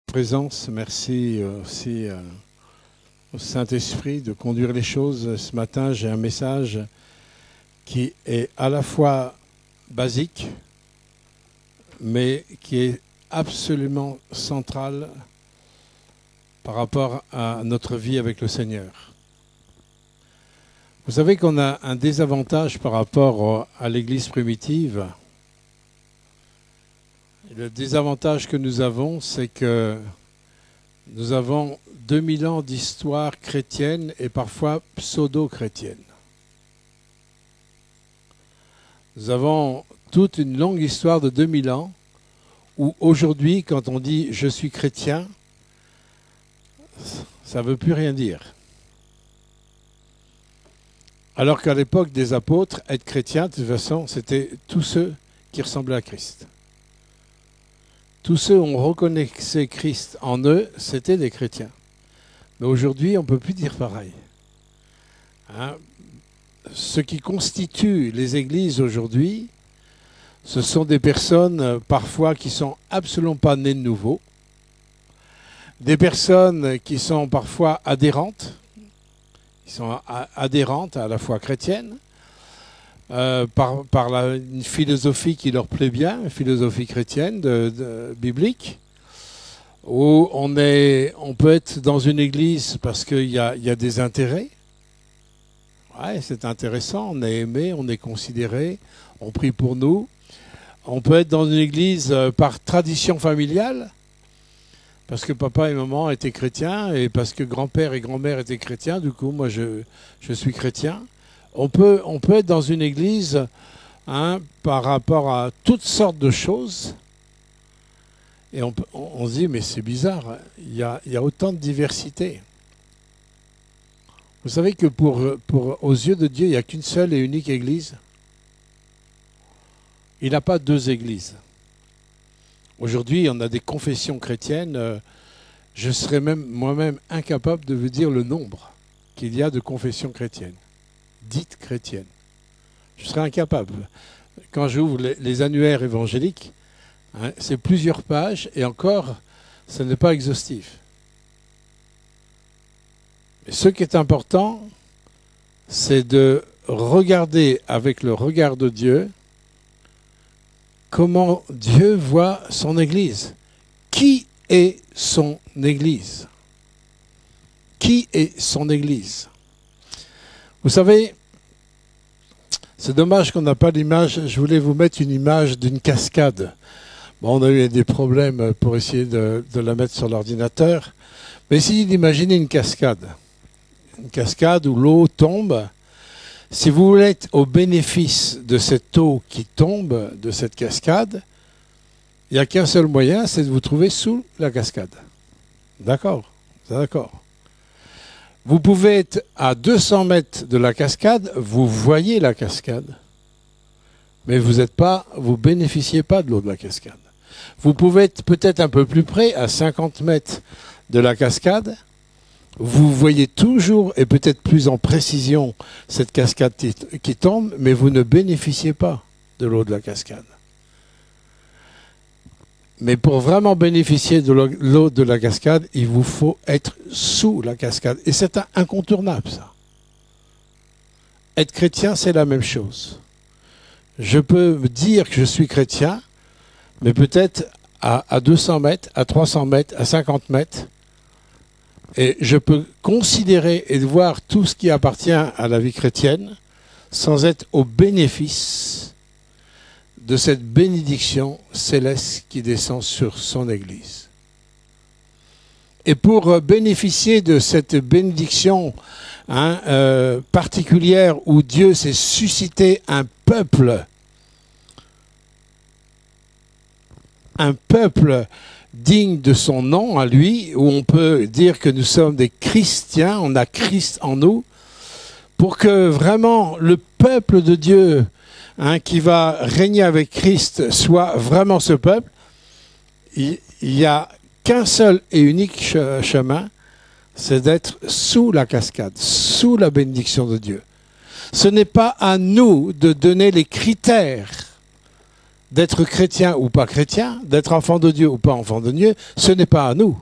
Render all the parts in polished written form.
Présence, merci aussi au Saint-Esprit de conduire les choses. Ce matin, j'ai un message qui est à la fois basique, mais qui est absolument central par rapport à notre vie avec le Seigneur. Vous savez qu'on a un désavantage par rapport à l'Église primitive. Le désavantage que nous avons, c'est que nous avons 2000 ans d'histoire chrétienne et parfois pseudo-chrétienne. Nous avons toute une longue histoire de 2000 ans où aujourd'hui, quand on dit « je suis chrétien », ça ne veut plus rien dire. Alors qu'à l'époque des apôtres, être chrétien, de toute façon, c'était tous ceux qui ressemblaient à Christ. Tous ceux où on reconnaissait Christ en eux, c'était des chrétiens. Mais aujourd'hui, on ne peut plus dire pareil. Ce qui constitue les églises aujourd'hui, ce sont des personnes parfois qui sont absolument pas nées de nouveau, des personnes qui sont parfois adhérentes, qui sont adhérentes à la foi chrétienne, par une philosophie qui leur plaît bien, une philosophie chrétienne, biblique, où on peut être dans une église parce qu'il y a des intérêts. Ouais, c'est intéressant, on est aimé, on est considéré, on prie pour nous. On peut être dans une église par tradition familiale, parce que papa et maman étaient chrétiens, et parce que grand-père et grand-mère étaient chrétiens, du coup, moi, je suis chrétien. On peut être dans une église par rapport à toutes sortes de choses, et on se dit, mais c'est bizarre, il y a autant de diversité. Vous savez que aux yeux de Dieu, il n'y a qu'une seule et unique église. Il n'a pas deux églises. Aujourd'hui, on a des confessions chrétiennes. Je serais même moi-même incapable de vous dire le nombre qu'il y a de confessions chrétiennes, dites chrétiennes. Je serais incapable. Quand j'ouvre les annuaires évangéliques, c'est plusieurs pages et encore, ce n'est pas exhaustif. Mais ce qui est important, c'est de regarder avec le regard de Dieu comment Dieu voit son Église. Qui est son Église? Qui est son Église? Vous savez, c'est dommage qu'on n'a pas l'image. Je voulais vous mettre une image d'une cascade. Bon, on a eu des problèmes pour essayer de la mettre sur l'ordinateur. Mais essayez d'imaginer une cascade. Une cascade où l'eau tombe. Si vous voulez être au bénéfice de cette eau qui tombe de cette cascade, il n'y a qu'un seul moyen, c'est de vous trouver sous la cascade. D'accord? D'accord. Vous pouvez être à 200 mètres de la cascade, vous voyez la cascade, mais vous ne bénéficiez pas de l'eau de la cascade. Vous pouvez être peut-être un peu plus près, à 50 mètres de la cascade, vous voyez toujours, et peut-être plus en précision, cette cascade qui tombe, mais vous ne bénéficiez pas de l'eau de la cascade. Mais pour vraiment bénéficier de l'eau de la cascade, il vous faut être sous la cascade. Et c'est incontournable, ça. Être chrétien, c'est la même chose. Je peux dire que je suis chrétien, mais peut-être à 200 mètres, à 300 mètres, à 50 mètres, et je peux considérer et voir tout ce qui appartient à la vie chrétienne sans être au bénéfice de cette bénédiction céleste qui descend sur son Église. Et pour bénéficier de cette bénédiction particulière où Dieu s'est suscité un peuple digne de son nom à lui, où on peut dire que nous sommes des chrétiens, on a Christ en nous, pour que vraiment le peuple de Dieu qui va régner avec Christ soit vraiment ce peuple, il n'y a qu'un seul et unique chemin, c'est d'être sous la cascade, sous la bénédiction de Dieu. Ce n'est pas à nous de donner les critères d'être chrétien ou pas chrétien, d'être enfant de Dieu ou pas enfant de Dieu, ce n'est pas à nous.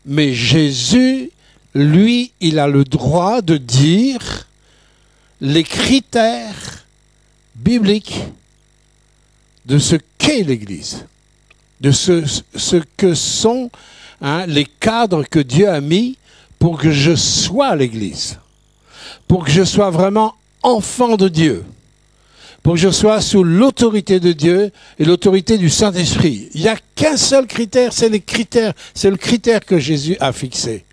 Mais Jésus, lui, il a le droit de dire les critères bibliques de ce qu'est l'Église, de ce que sont les cadres que Dieu a mis pour que je sois l'Église, pour que je sois vraiment enfant de Dieu, pour que je sois sous l'autorité de Dieu et l'autorité du Saint-Esprit. Il n'y a qu'un seul critère, c'est le critère que Jésus a fixé.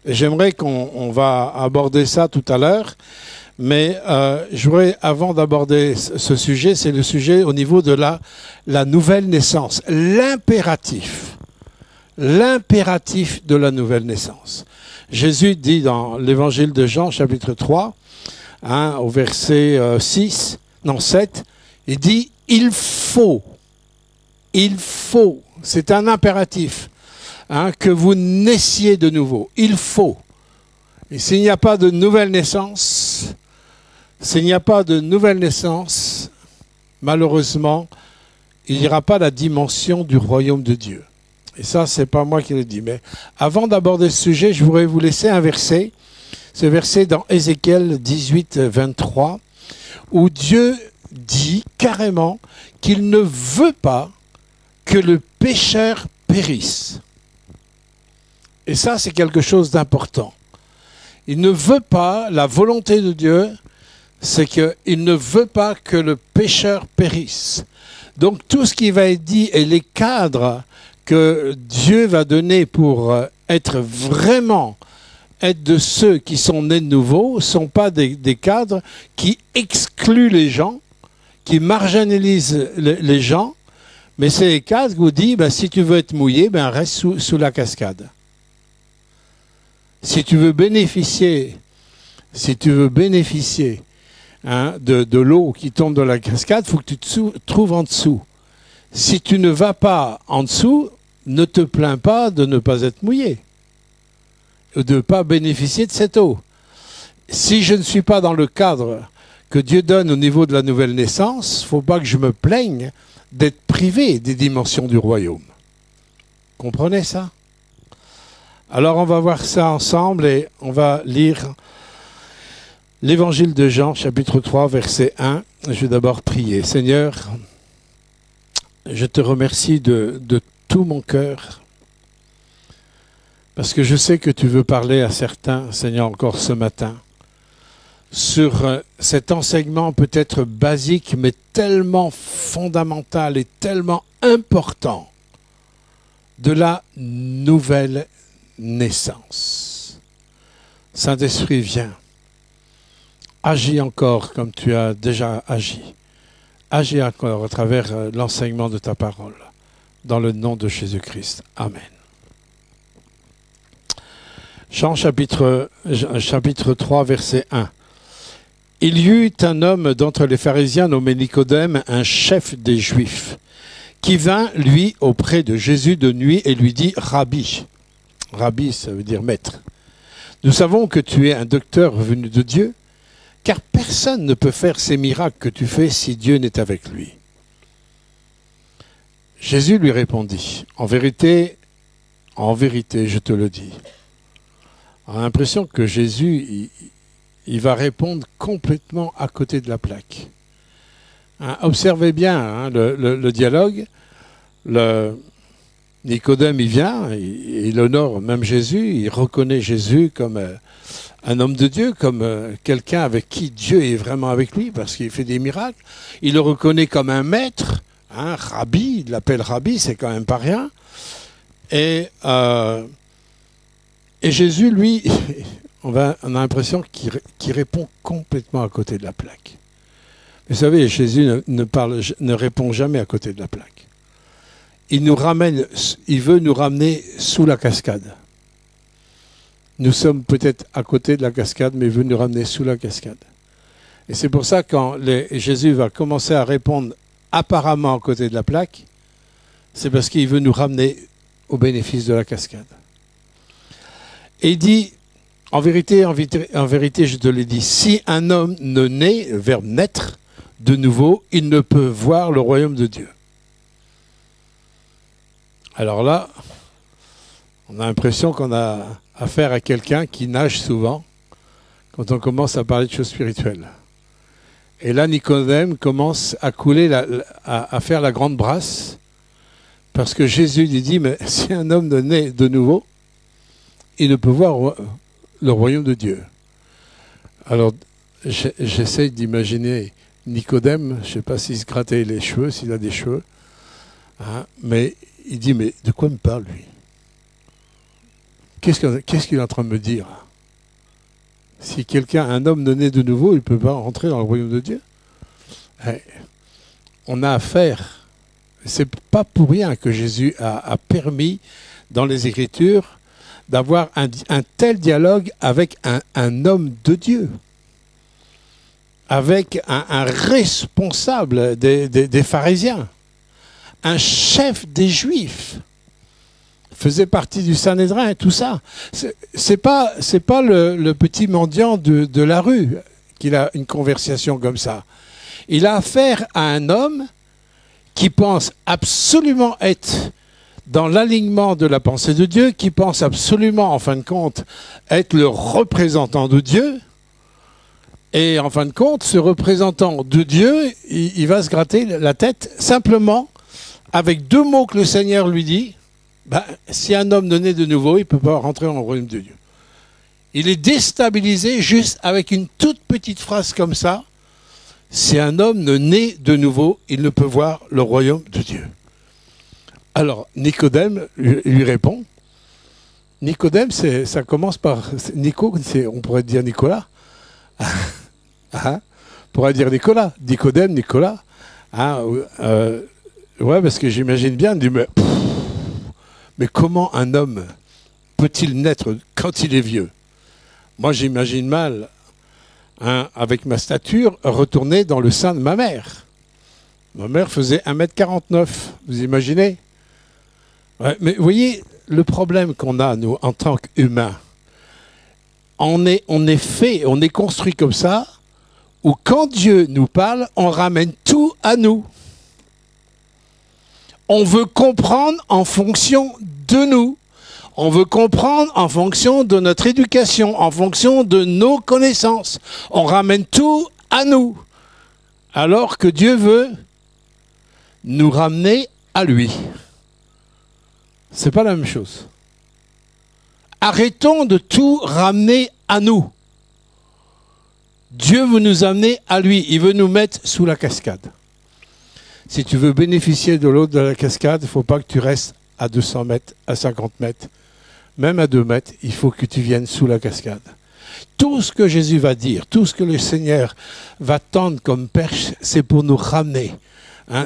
J'aimerais qu'on va aborder ça tout à l'heure, mais je voudrais, avant d'aborder ce sujet, c'est le sujet au niveau de la nouvelle naissance, l'impératif de la nouvelle naissance. Jésus dit dans l'évangile de Jean, chapitre 3, au verset 7, il dit « il faut », c'est un impératif, que vous naissiez de nouveau, il faut. Et s'il n'y a pas de nouvelle naissance, malheureusement, il n'y aura pas la dimension du royaume de Dieu. Et ça, c'est pas moi qui le dis. Mais avant d'aborder ce sujet, je voudrais vous laisser un verset. Ce verset dans Ézéchiel 18, 23, où Dieu dit carrément qu'il ne veut pas que le pécheur périsse. Et ça, c'est quelque chose d'important. Il ne veut pas, la volonté de Dieu, c'est qu'il ne veut pas que le pécheur périsse. Donc tout ce qui va être dit et les cadres que Dieu va donner pour être de ceux qui sont nés de nouveau, ne sont pas des cadres qui excluent les gens, qui marginalisent les gens, mais c'est les cadres qui vous disent, si tu veux être mouillé, reste sous la cascade. Si tu veux bénéficier de l'eau qui tombe dans la cascade, il faut que tu te trouves en dessous. Si tu ne vas pas en dessous, ne te plains pas de ne pas être mouillé, de ne pas bénéficier de cette eau. Si je ne suis pas dans le cadre que Dieu donne au niveau de la nouvelle naissance, il ne faut pas que je me plaigne d'être privé des dimensions du royaume. Comprenez ça? Alors on va voir ça ensemble et on va lire l'évangile de Jean, chapitre 3, verset 1. Je vais d'abord prier. Seigneur, je te remercie de tout mon cœur, parce que je sais que tu veux parler à certains, Seigneur, encore ce matin, sur cet enseignement peut-être basique, mais tellement fondamental et tellement important de la nouvelle naissance. Saint-Esprit, viens. Agis encore comme tu as déjà agi. Agis encore à travers l'enseignement de ta parole. Dans le nom de Jésus-Christ. Amen. Jean chapitre 3, verset 1. Il y eut un homme d'entre les pharisiens nommé Nicodème, un chef des Juifs, qui vint, lui, auprès de Jésus de nuit et lui dit « Rabbi ». Rabbi, ça veut dire maître. Nous savons que tu es un docteur venu de Dieu, car personne ne peut faire ces miracles que tu fais si Dieu n'est avec lui. Jésus lui répondit, en vérité, je te le dis. On a l'impression que Jésus, il va répondre complètement à côté de la plaque. Observez bien le dialogue. Nicodème, il vient, il honore même Jésus, il reconnaît Jésus comme un homme de Dieu, comme quelqu'un avec qui Dieu est vraiment avec lui, parce qu'il fait des miracles. Il le reconnaît comme un maître. Rabbi, il l'appelle Rabbi, c'est quand même pas rien. Et Jésus, lui, on a l'impression qu'il répond complètement à côté de la plaque. Vous savez, Jésus ne répond jamais à côté de la plaque. Il veut nous ramener sous la cascade. Nous sommes peut-être à côté de la cascade, mais il veut nous ramener sous la cascade. Et c'est pour ça que quand Jésus va commencer à répondre apparemment à côté de la plaque, c'est parce qu'il veut nous ramener au bénéfice de la cascade. Et il dit, en vérité, je te l'ai dit, si un homme ne naît, le verbe naître, de nouveau, il ne peut voir le royaume de Dieu. Alors là, on a l'impression qu'on a affaire à quelqu'un qui nage souvent quand on commence à parler de choses spirituelles. Et là, Nicodème commence à couler, à faire la grande brasse, parce que Jésus lui dit, mais si un homme naît de nouveau, il ne peut voir le royaume de Dieu. Alors, j'essaie d'imaginer Nicodème, je ne sais pas s'il se grattait les cheveux, s'il a des cheveux, hein, mais il dit, mais de quoi me parle lui? Qu'est-ce qu'il est en train de me dire? Si un homme né de nouveau, il ne peut pas rentrer dans le royaume de Dieu. On a affaire, c'est pas pour rien que Jésus a permis dans les Écritures d'avoir un tel dialogue avec un homme de Dieu, avec un responsable des pharisiens, un chef des Juifs, faisait partie du Sanhédrin, tout ça. C'est pas le petit mendiant de la rue qu'il a une conversation comme ça. Il a affaire à un homme qui pense absolument être dans l'alignement de la pensée de Dieu, qui pense absolument, en fin de compte, être le représentant de Dieu. Et en fin de compte, ce représentant de Dieu, il va se gratter la tête simplement avec 2 mots que le Seigneur lui dit. Si un homme né de nouveau, il ne peut pas rentrer dans le royaume de Dieu. Il est déstabilisé juste avec une toute petite phrase comme ça. Si un homme né de nouveau, il ne peut voir le royaume de Dieu. Alors, Nicodème lui répond. Nicodème, ça commence par Nico, on pourrait dire Nicolas. On pourrait dire Nicolas. Nicodème, Nicolas. Ouais, parce que j'imagine bien, mais comment un homme peut-il naître quand il est vieux? Moi, j'imagine mal, avec ma stature, retourner dans le sein de ma mère. Ma mère faisait 1m49, vous imaginez? Ouais, mais vous voyez, le problème qu'on a, nous, en tant qu'humains, on est construit comme ça, où quand Dieu nous parle, on ramène tout à nous. On veut comprendre en fonction de nous. On veut comprendre en fonction de notre éducation, en fonction de nos connaissances. On ramène tout à nous. Alors que Dieu veut nous ramener à lui. C'est pas la même chose. Arrêtons de tout ramener à nous. Dieu veut nous amener à lui. Il veut nous mettre sous la cascade. Si tu veux bénéficier de l'eau de la cascade, il ne faut pas que tu restes à 200 mètres, à 50 mètres. Même à 2 mètres, il faut que tu viennes sous la cascade. Tout ce que Jésus va dire, tout ce que le Seigneur va tendre comme perche, c'est pour nous ramener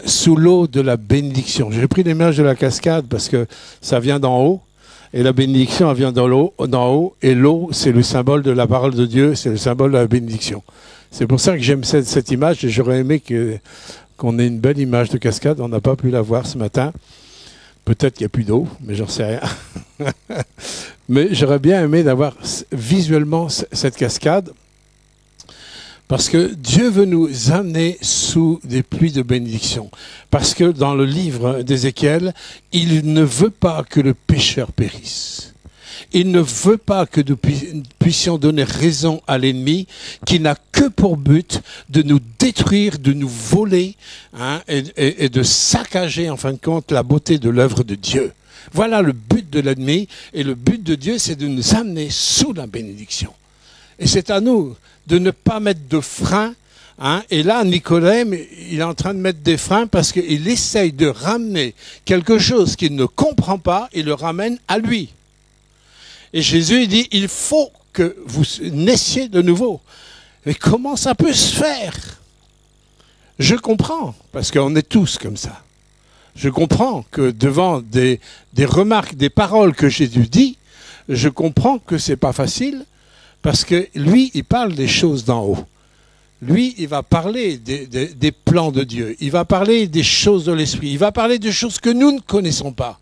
sous l'eau de la bénédiction. J'ai pris l'image de la cascade parce que ça vient d'en haut. Et la bénédiction, elle vient d'en haut. Et l'eau, c'est le symbole de la parole de Dieu, c'est le symbole de la bénédiction. C'est pour ça que j'aime cette image et j'aurais aimé qu'on ait une belle image de cascade. On n'a pas pu la voir ce matin. Peut-être qu'il n'y a plus d'eau, mais j'en sais rien. Mais j'aurais bien aimé d'avoir visuellement cette cascade. Parce que Dieu veut nous amener sous des pluies de bénédiction. Parce que dans le livre d'Ézéchiel, il ne veut pas que le pécheur périsse. Il ne veut pas que nous puissions donner raison à l'ennemi qui n'a que pour but de nous détruire, de nous voler et de saccager en fin de compte la beauté de l'œuvre de Dieu. Voilà le but de l'ennemi et le but de Dieu, c'est de nous amener sous la bénédiction. Et c'est à nous de ne pas mettre de frein. Et là, Nicodème, il est en train de mettre des freins parce qu'il essaye de ramener quelque chose qu'il ne comprend pas, il le ramène à lui. Et Jésus dit, il faut que vous naissiez de nouveau. Mais comment ça peut se faire? Je comprends, parce qu'on est tous comme ça. Je comprends que devant des remarques, des paroles que Jésus dit, je comprends que c'est pas facile, parce que lui, il parle des choses d'en haut. Lui, il va parler des plans de Dieu. Il va parler des choses de l'esprit. Il va parler de choses que nous ne connaissons pas.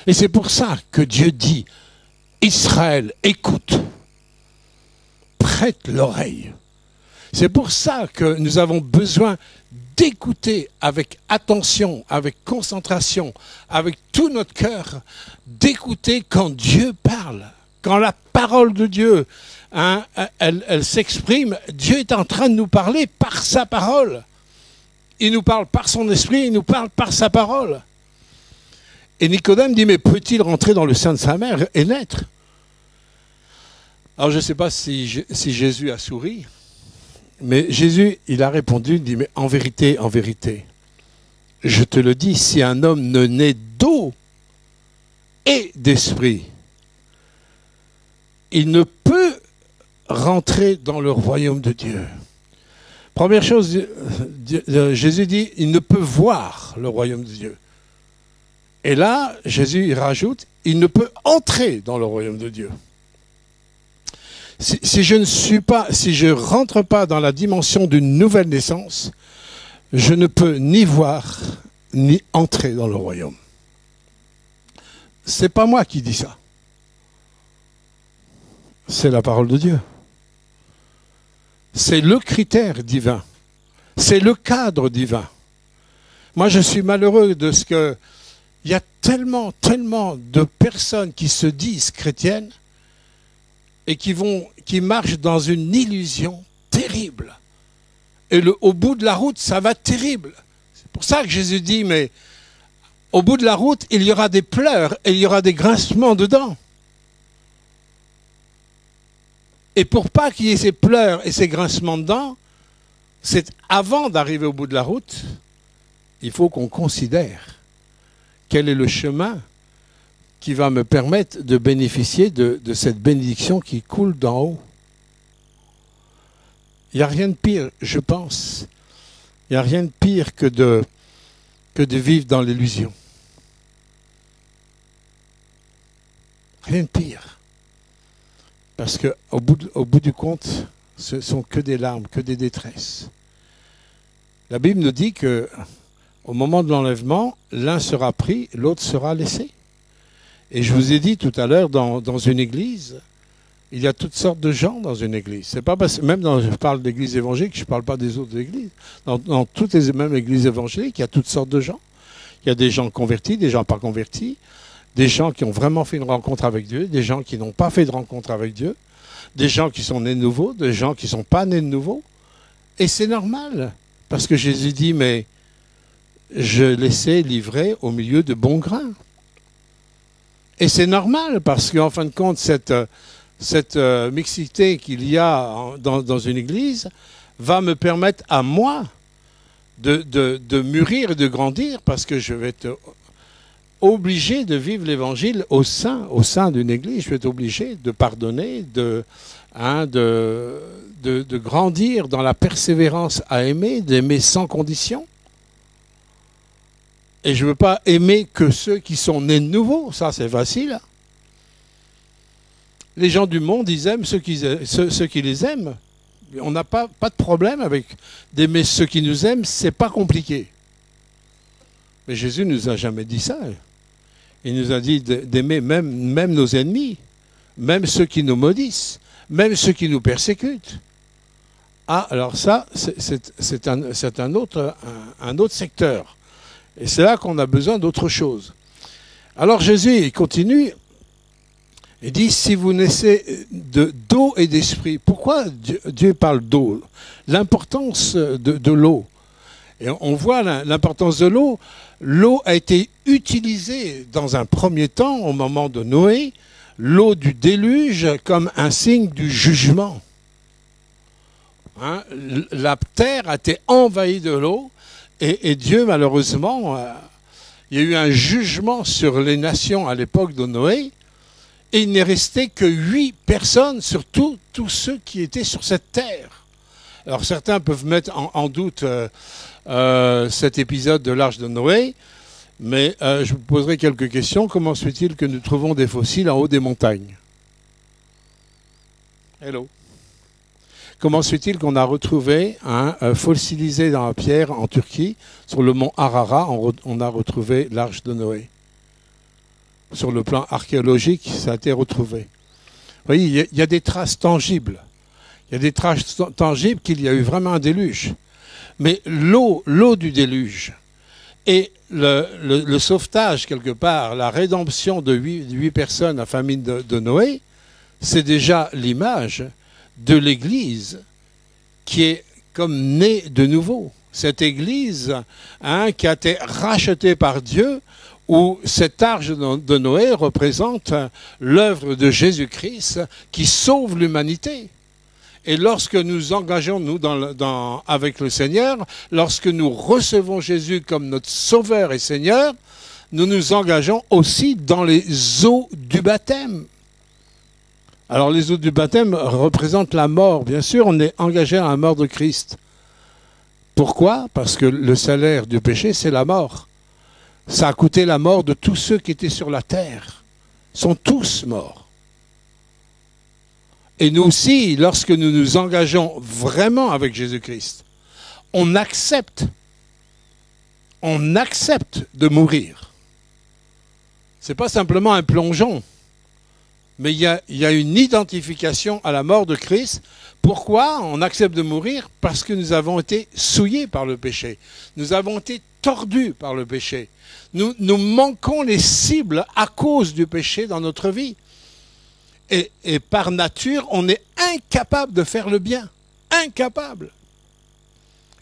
Et c'est pour ça que Dieu dit, Israël, écoute, prête l'oreille. C'est pour ça que nous avons besoin d'écouter avec attention, avec concentration, avec tout notre cœur, d'écouter quand Dieu parle, quand la parole de Dieu, elle s'exprime. Dieu est en train de nous parler par sa parole. Il nous parle par son esprit, il nous parle par sa parole. Et Nicodème dit, mais peut-il rentrer dans le sein de sa mère et naître? Alors je ne sais pas si Jésus a souri, mais Jésus, il a répondu, il dit, mais en vérité, je te le dis, si un homme ne naît d'eau et d'esprit, il ne peut rentrer dans le royaume de Dieu. Première chose, Jésus dit, il ne peut voir le royaume de Dieu. Et là, Jésus il rajoute, il ne peut entrer dans le royaume de Dieu. Si je ne rentre pas dans la dimension d'une nouvelle naissance, je ne peux ni voir, ni entrer dans le royaume. C'est pas moi qui dis ça. C'est la parole de Dieu. C'est le critère divin. C'est le cadre divin. Moi, je suis malheureux de ce que il y a tellement de personnes qui se disent chrétiennes et qui marchent dans une illusion terrible. Et au bout de la route, ça va terrible. C'est pour ça que Jésus dit, mais au bout de la route, il y aura des pleurs et il y aura des grincements de dents. Et pour pas qu'il y ait ces pleurs et ces grincements de dents, c'est avant d'arriver au bout de la route, il faut qu'on considère quel est le chemin qui va me permettre de bénéficier de cette bénédiction qui coule d'en haut. Il n'y a rien de pire, je pense. Il n'y a rien de pire que de vivre dans l'illusion. Rien de pire. Parce qu'au bout du compte, ce ne sont que des larmes, que des détresses. La Bible nous dit qu'au moment de l'enlèvement, l'un sera pris, l'autre sera laissé. Et je vous ai dit tout à l'heure, dans une église, il y a toutes sortes de gens dans une église. C'est pas parce, même quand je parle d'église évangélique, je ne parle pas des autres églises. Dans toutes les mêmes églises évangéliques, il y a toutes sortes de gens. Il y a des gens convertis, des gens pas convertis, des gens qui ont vraiment fait une rencontre avec Dieu, des gens qui n'ont pas fait de rencontre avec Dieu, des gens qui sont nés de nouveau, des gens qui ne sont pas nés de nouveau. Et c'est normal, parce que Jésus dit, mais je laissais livrer au milieu de bons grains. Et c'est normal, parce qu'en fin de compte, cette mixité qu'il y a dans une église va me permettre à moi de mûrir et de grandir, parce que je vais être obligé de vivre l'évangile au sein d'une église. Je vais être obligé de pardonner, de grandir dans la persévérance à aimer, d'aimer sans condition. Et je ne veux pas aimer que ceux qui sont nés de nouveau. Ça, c'est facile. Les gens du monde, ils aiment ceux qui les aiment. On n'a pas de problème avec d'aimer ceux qui nous aiment, c'est pas compliqué. Mais Jésus ne nous a jamais dit ça. Il nous a dit d'aimer même nos ennemis, même ceux qui nous maudissent, même ceux qui nous persécutent. Ah, alors ça, c'est un autre secteur. Et c'est là qu'on a besoin d'autre chose. Alors Jésus, il continue, il dit, si vous naissez d'eau et d'esprit, pourquoi Dieu parle d'eau? L'importance de l'eau. Et on voit l'importance de l'eau. L'eau a été utilisée dans un premier temps, au moment de Noé, l'eau du déluge comme un signe du jugement. Hein? La terre a été envahie de l'eau. Et Dieu, malheureusement, il y a eu un jugement sur les nations à l'époque de Noé, et il n'est resté que 8 personnes sur tous ceux qui étaient sur cette terre. Alors certains peuvent mettre en doute cet épisode de l'arche de Noé, mais je vous poserai quelques questions. Comment se fait-il que nous trouvons des fossiles en haut des montagnes? Hello. Comment se fait-il qu'on a retrouvé, fossilisé dans la pierre en Turquie, sur le mont Ararat, on a retrouvé l'arche de Noé? Sur le plan archéologique, ça a été retrouvé. Vous voyez, il y a des traces tangibles. Il y a des traces tangibles qu'il y a eu vraiment un déluge. Mais l'eau du déluge et le sauvetage, quelque part, la rédemption de 8 personnes, la famille de Noé, c'est déjà l'image de l'Église qui est comme née de nouveau. Cette Église qui a été rachetée par Dieu, où cette arche de Noé représente l'œuvre de Jésus-Christ qui sauve l'humanité. Et lorsque nous engageons, nous, avec le Seigneur, lorsque nous recevons Jésus comme notre Sauveur et Seigneur, nous nous engageons aussi dans les eaux du baptême. Alors les eaux du baptême représentent la mort. Bien sûr, on est engagé à la mort de Christ. Pourquoi? Parce que le salaire du péché, c'est la mort. Ça a coûté la mort de tous ceux qui étaient sur la terre. Ils sont tous morts. Et nous aussi, lorsque nous nous engageons vraiment avec Jésus-Christ, on accepte de mourir. Ce n'est pas simplement un plongeon, mais il y a une identification à la mort de Christ. Pourquoi on accepte de mourir? Parce que nous avons été souillés par le péché. Nous avons été tordus par le péché. Nous manquons les cibles à cause du péché dans notre vie. Et par nature, on est incapable de faire le bien. Incapable.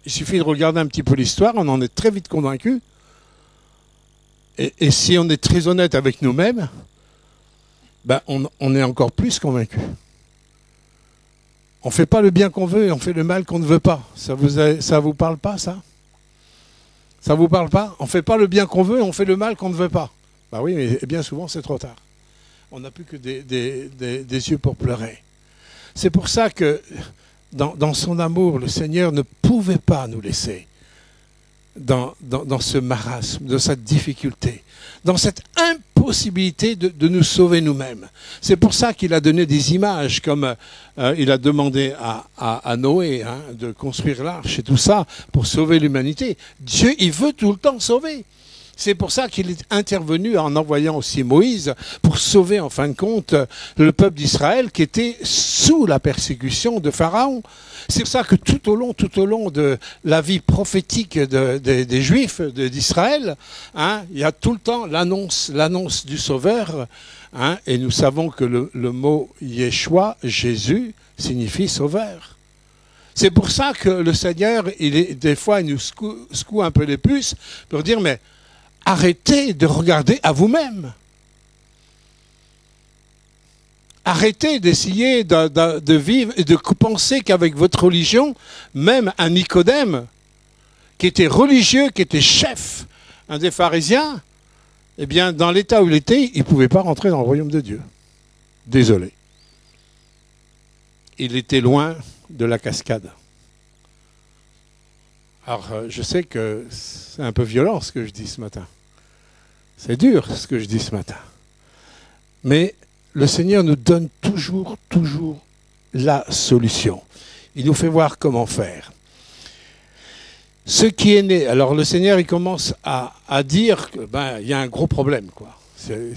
Il suffit de regarder un petit peu l'histoire, on en est très vite convaincu. Et si on est très honnête avec nous-mêmes, ben on est encore plus convaincu. On ne fait pas le bien qu'on veut et on fait le mal qu'on ne veut pas. Ça vous parle pas, ça? Ça vous parle pas? On ne fait pas le bien qu'on veut et on fait le mal qu'on ne veut pas. Ben oui, mais bien souvent, c'est trop tard. On n'a plus que des yeux pour pleurer. C'est pour ça que dans son amour, le Seigneur ne pouvait pas nous laisser dans ce marasme, dans cette difficulté, dans cette impossibilité de nous sauver nous-mêmes. C'est pour ça qu'il a donné des images, comme il a demandé à Noé de construire l'arche et tout ça pour sauver l'humanité. Dieu, il veut tout le temps sauver. C'est pour ça qu'il est intervenu en envoyant aussi Moïse pour sauver en fin de compte le peuple d'Israël qui était sous la persécution de Pharaon. C'est pour ça que tout au long de la vie prophétique des Juifs d'Israël, il y a tout le temps l'annonce du Sauveur. Et nous savons que le mot Yeshua, Jésus, signifie Sauveur. C'est pour ça que le Seigneur, des fois, il nous secoue un peu les puces pour dire, mais arrêtez de regarder à vous-même. Arrêtez d'essayer de vivre et de penser qu'avec votre religion, même un Nicodème, qui était religieux, qui était chef, un des pharisiens, eh bien, dans l'état où il était, il ne pouvait pas rentrer dans le royaume de Dieu. Désolé. Il était loin de la cascade. Alors, je sais que c'est un peu violent ce que je dis ce matin. C'est dur ce que je dis ce matin. Mais le Seigneur nous donne toujours la solution. Il nous fait voir comment faire. Ce qui est né, alors le Seigneur il commence à dire que il y a un gros problème, quoi. C'est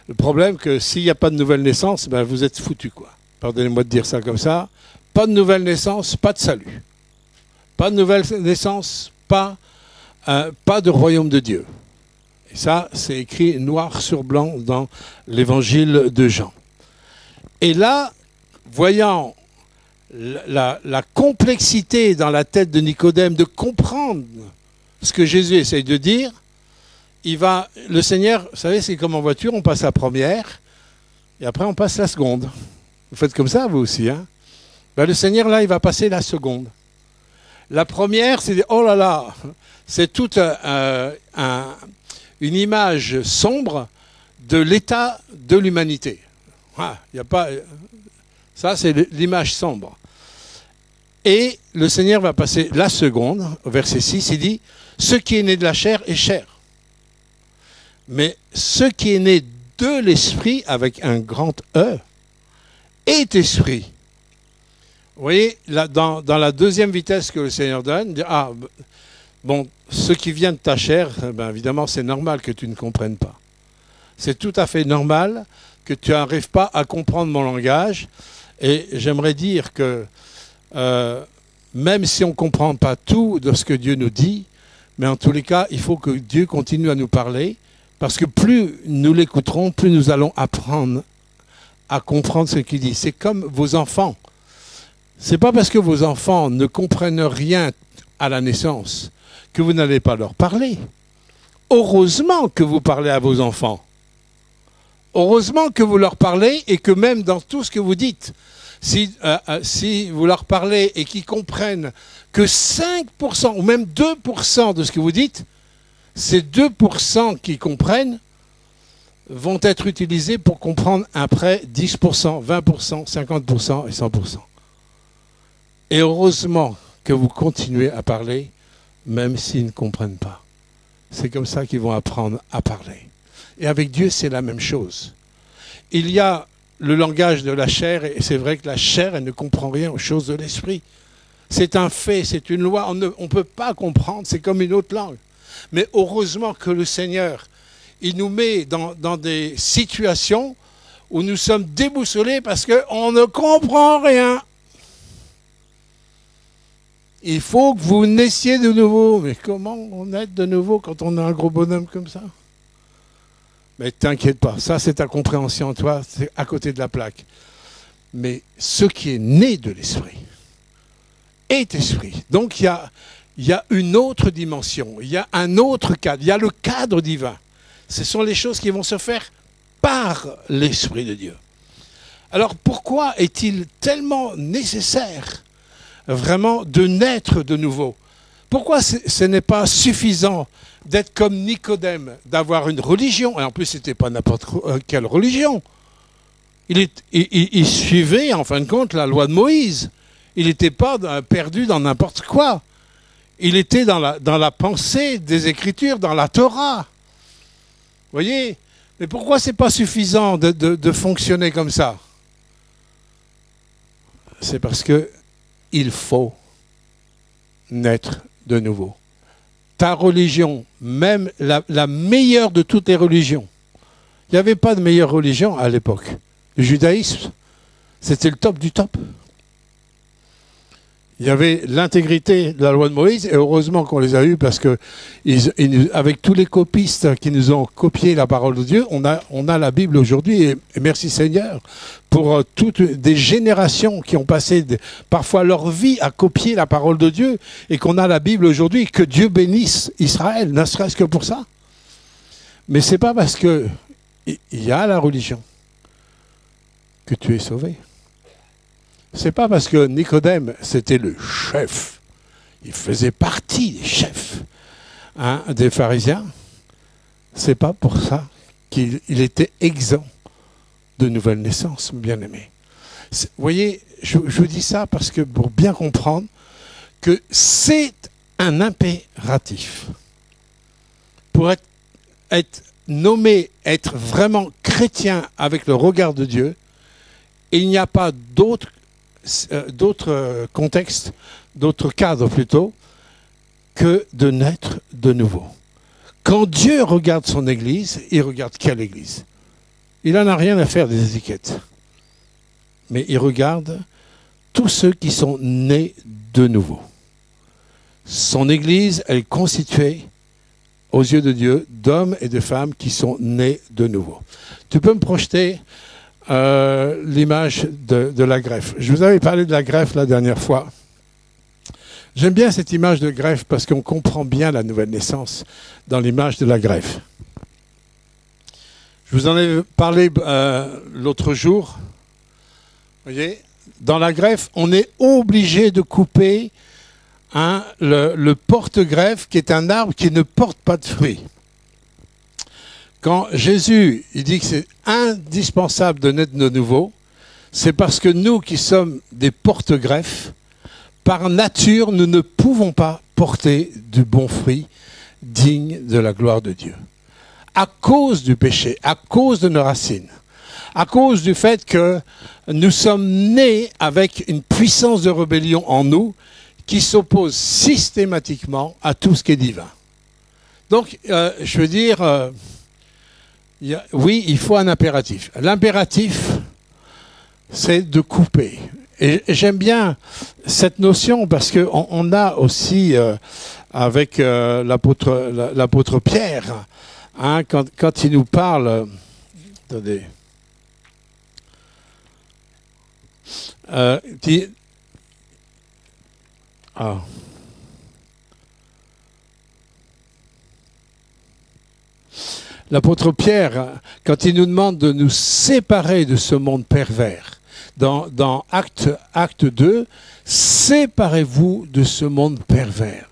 le problème que s'il n'y a pas de nouvelle naissance, vous êtes foutus, quoi. Pardonnez-moi de dire ça comme ça. Pas de nouvelle naissance, pas de salut. Pas de nouvelle naissance, pas de royaume de Dieu. Et ça, c'est écrit noir sur blanc dans l'évangile de Jean. Et là, voyant la complexité dans la tête de Nicodème de comprendre ce que Jésus essaye de dire, le Seigneur, vous savez, c'est comme en voiture, on passe la première et après on passe la seconde. Vous faites comme ça, vous aussi, hein? Le Seigneur, là, il va passer la seconde. La première, c'est oh là là, c'est toute une image sombre de l'état de l'humanité. Y a pas, ça, c'est l'image sombre. Et le Seigneur va passer la seconde, au verset 6, il dit « Ce qui est né de la chair est chair. Mais ce qui est né de l'esprit, avec un grand E, est esprit. » Vous voyez, là, dans la deuxième vitesse que le Seigneur donne, dit, ce qui vient de ta chair, évidemment, c'est normal que tu ne comprennes pas. C'est tout à fait normal que tu n'arrives pas à comprendre mon langage. Et j'aimerais dire que même si on ne comprend pas tout de ce que Dieu nous dit, mais en tous les cas, il faut que Dieu continue à nous parler, parce que plus nous l'écouterons, plus nous allons apprendre à comprendre ce qu'il dit. C'est comme vos enfants. Ce n'est pas parce que vos enfants ne comprennent rien à la naissance que vous n'allez pas leur parler. Heureusement que vous parlez à vos enfants. Heureusement que vous leur parlez et que même dans tout ce que vous dites, si vous leur parlez et qu'ils comprennent que 5% ou même 2% de ce que vous dites, ces 2% qui comprennent vont être utilisés pour comprendre après 10%, 20%, 50% et 100%. Et heureusement que vous continuez à parler, même s'ils ne comprennent pas. C'est comme ça qu'ils vont apprendre à parler. Et avec Dieu, c'est la même chose. Il y a le langage de la chair, et c'est vrai que la chair, elle ne comprend rien aux choses de l'esprit. C'est un fait, c'est une loi, on ne peut pas comprendre, c'est comme une autre langue. Mais heureusement que le Seigneur, il nous met dans des situations où nous sommes déboussolés parce qu'on ne comprend rien. Il faut que vous naissiez de nouveau. Mais comment on naît de nouveau quand on a un gros bonhomme comme ça? Mais t'inquiète pas, ça c'est ta compréhension, toi, c'est à côté de la plaque. Mais ce qui est né de l'esprit est esprit. Donc il y a une autre dimension, il y a un autre cadre, il y a le cadre divin. Ce sont les choses qui vont se faire par l'Esprit de Dieu. Alors pourquoi est-il tellement nécessaire vraiment de naître de nouveau? Pourquoi ce n'est pas suffisant d'être comme Nicodème, d'avoir une religion? Et en plus, ce n'était pas n'importe quelle religion. Il suivait, en fin de compte, la loi de Moïse. Il n'était pas perdu dans n'importe quoi. Il était dans la pensée des Écritures, dans la Torah. Vous voyez? Mais pourquoi ce n'est pas suffisant de fonctionner comme ça? C'est parce qu'il faut naître de nouveau. Ta religion, même la meilleure de toutes les religions, il n'y avait pas de meilleure religion à l'époque. Le judaïsme, c'était le top du top. Il y avait l'intégrité de la loi de Moïse, et heureusement qu'on les a eus parce que, avec tous les copistes qui nous ont copié la parole de Dieu, on a la Bible aujourd'hui, et merci Seigneur, pour toutes des générations qui ont passé parfois leur vie à copier la parole de Dieu, et qu'on a la Bible aujourd'hui, que Dieu bénisse Israël, ne serait-ce que pour ça. Mais c'est pas parce que il y a la religion que tu es sauvé. C'est pas parce que Nicodème, c'était le chef, il faisait partie des chefs des pharisiens, c'est pas pour ça qu'il était exempt de nouvelle naissance, bien-aimé. Vous voyez, je vous dis ça parce que pour bien comprendre que c'est un impératif. Pour être nommé, être vraiment chrétien avec le regard de Dieu, il n'y a pas d'autre contexte, d'autres cadres plutôt, que de naître de nouveau. Quand Dieu regarde son Église, il regarde quelle Église? Il n'en a rien à faire des étiquettes. Mais il regarde tous ceux qui sont nés de nouveau. Son Église, elle est constituée, aux yeux de Dieu, d'hommes et de femmes qui sont nés de nouveau. Tu peux me projeter l'image de la greffe. Je vous avais parlé de la greffe la dernière fois. J'aime bien cette image de greffe parce qu'on comprend bien la nouvelle naissance dans l'image de la greffe. Je vous en ai parlé l'autre jour. Vous voyez, dans la greffe, on est obligé de couper le porte-greffe qui est un arbre qui ne porte pas de fruits. Quand Jésus il dit que c'est indispensable de naître de nouveau, c'est parce que nous qui sommes des porte-greffes, par nature, nous ne pouvons pas porter du bon fruit digne de la gloire de Dieu. À cause du péché, à cause de nos racines, à cause du fait que nous sommes nés avec une puissance de rébellion en nous qui s'oppose systématiquement à tout ce qui est divin. Donc, je veux dire... oui, il faut un impératif. L'impératif, c'est de couper. Et j'aime bien cette notion parce qu'on a aussi, avec l'apôtre Pierre, hein, quand il nous parle... attendez. L'apôtre Pierre, quand il nous demande de nous séparer de ce monde pervers, dans acte 2, séparez-vous de ce monde pervers.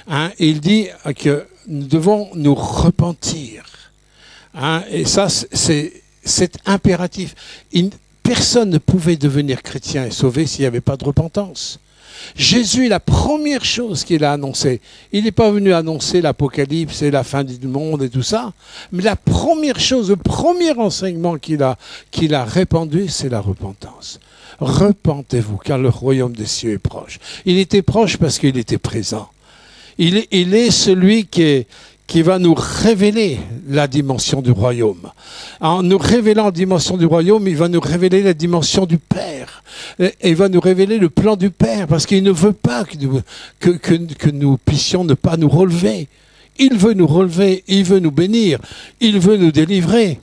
Hein, il dit que nous devons nous repentir. Hein, et ça, c'est impératif. Personne ne pouvait devenir chrétien et sauvé s'il n'y avait pas de repentance. Jésus, la première chose qu'il a annoncée, il n'est pas venu annoncer l'Apocalypse et la fin du monde et tout ça, mais la première chose, le premier enseignement qu'il a répandu, c'est la repentance. Repentez-vous, car le royaume des cieux est proche. Il était proche parce qu'il était présent. Il est celui qui va nous révéler la dimension du royaume. En nous révélant la dimension du royaume, il va nous révéler la dimension du Père. Et il va nous révéler le plan du Père, parce qu'il ne veut pas que nous puissions ne pas nous relever. Il veut nous relever, il veut nous bénir, il veut nous délivrer.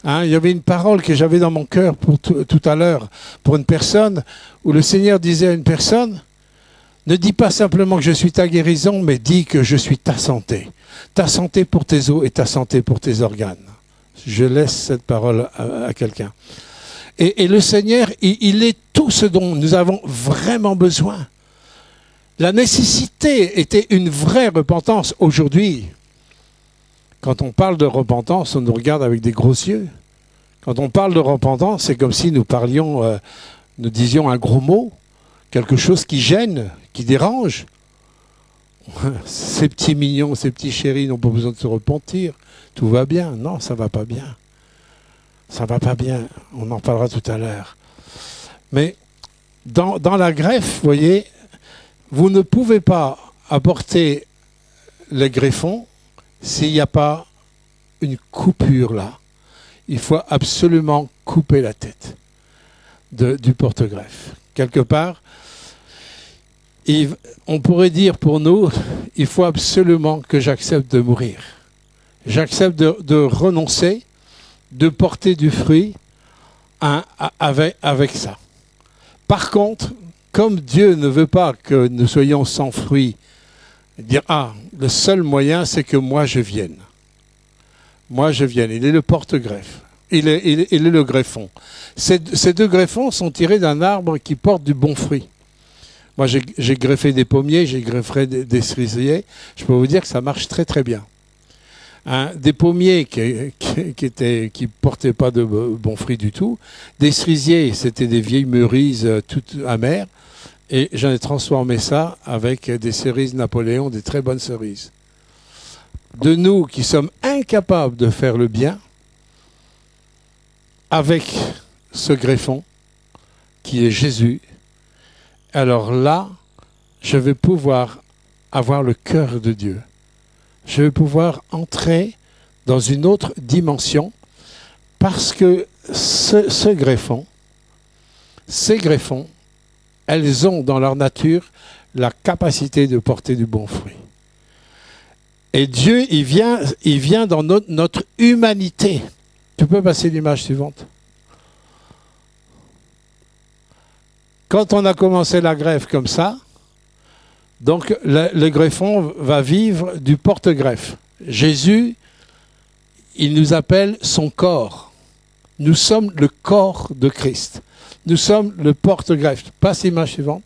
Hein, il y avait une parole que j'avais dans mon cœur tout à l'heure pour une personne, où le Seigneur disait à une personne, ne dis pas simplement que je suis ta guérison, mais dis que je suis ta santé. Ta santé pour tes os et ta santé pour tes organes. Je laisse cette parole à quelqu'un. Et le Seigneur, il est tout ce dont nous avons vraiment besoin. La nécessité était une vraie repentance. Aujourd'hui, quand on parle de repentance, on nous regarde avec des gros yeux. Quand on parle de repentance, c'est comme si nous parlions, nous disions un gros mot, quelque chose qui gêne, qui dérange. Ces petits mignons, ces petits chéris n'ont pas besoin de se repentir. Tout va bien. Non, ça va pas bien. Ça va pas bien. On en parlera tout à l'heure. Mais dans la greffe, vous voyez, vous ne pouvez pas apporter le greffon s'il n'y a pas une coupure là. Il faut absolument couper la tête du porte-greffe. Quelque part, on pourrait dire pour nous, il faut absolument que j'accepte de mourir. J'accepte de renoncer, de porter du fruit avec ça. Par contre, comme Dieu ne veut pas que nous soyons sans fruit, dire, le seul moyen, c'est que moi je vienne. Moi je vienne. Il est le porte-greffe. Il est le greffon. Ces deux greffons sont tirés d'un arbre qui porte du bon fruit. Moi, j'ai greffé des pommiers, j'ai greffé des cerisiers. Je peux vous dire que ça marche très très bien. Hein, des pommiers qui portaient pas de bons fruits du tout. Des cerisiers, c'était des vieilles mûrises toutes amères. Et j'en ai transformé ça avec des cerises Napoléon, des très bonnes cerises. De nous qui sommes incapables de faire le bien, avec ce greffon qui est Jésus, alors là, je vais pouvoir avoir le cœur de Dieu. Je vais pouvoir entrer dans une autre dimension parce que ces greffons, elles ont dans leur nature la capacité de porter du bon fruit. Et Dieu, il vient dans notre humanité. Tu peux passer l'image suivante. Quand on a commencé la greffe comme ça, donc le greffon va vivre du porte-greffe. Jésus, il nous appelle son corps. Nous sommes le corps de Christ. Nous sommes le porte-greffe. Passe l'image suivante.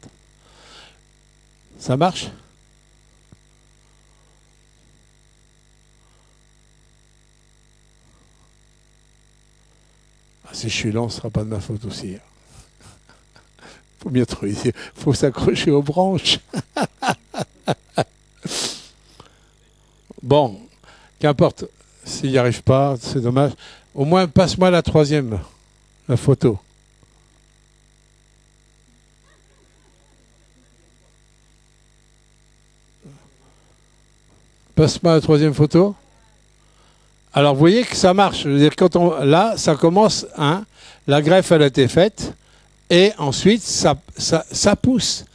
Ça marche ? Si je suis lent, ce ne sera pas de ma faute aussi. Faut bien trouver. Faut s'accrocher aux branches. Bon, qu'importe. S'il n'y arrive pas, c'est dommage. Au moins, passe-moi la troisième, la photo. Passe-moi la troisième photo. Alors, vous voyez que ça marche. Je veux dire, là, ça commence, la greffe, elle a été faite. et ensuite ça pousse.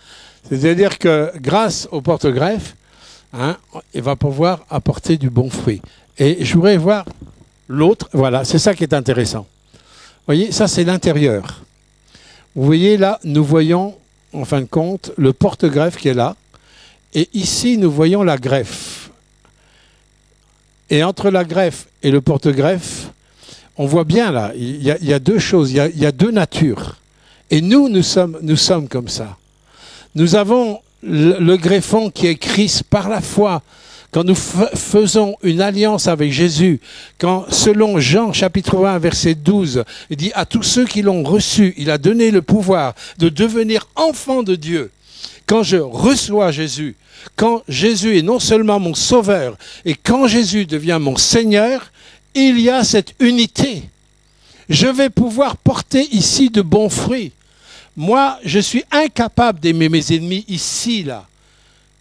C'est-à-dire que grâce au porte-greffe, hein, il va pouvoir apporter du bon fruit. Et je voudrais voir l'autre. Voilà, c'est ça qui est intéressant. Vous voyez, ça c'est l'intérieur. Vous voyez là, nous voyons en fin de compte le porte-greffe qui est là. Et ici, nous voyons la greffe. Et entre la greffe et le porte-greffe, on voit bien là, il y a deux choses, il y a deux natures. Et nous sommes comme ça. Nous avons le greffon qui est Christ par la foi. Quand nous faisons une alliance avec Jésus, quand selon Jean chapitre 1 verset 12, il dit à tous ceux qui l'ont reçu, il a donné le pouvoir de devenir enfants de Dieu. Quand je reçois Jésus, quand Jésus est non seulement mon sauveur, et quand Jésus devient mon Seigneur, il y a cette unité. Je vais pouvoir porter ici de bons fruits. Moi, je suis incapable d'aimer mes ennemis ici, là.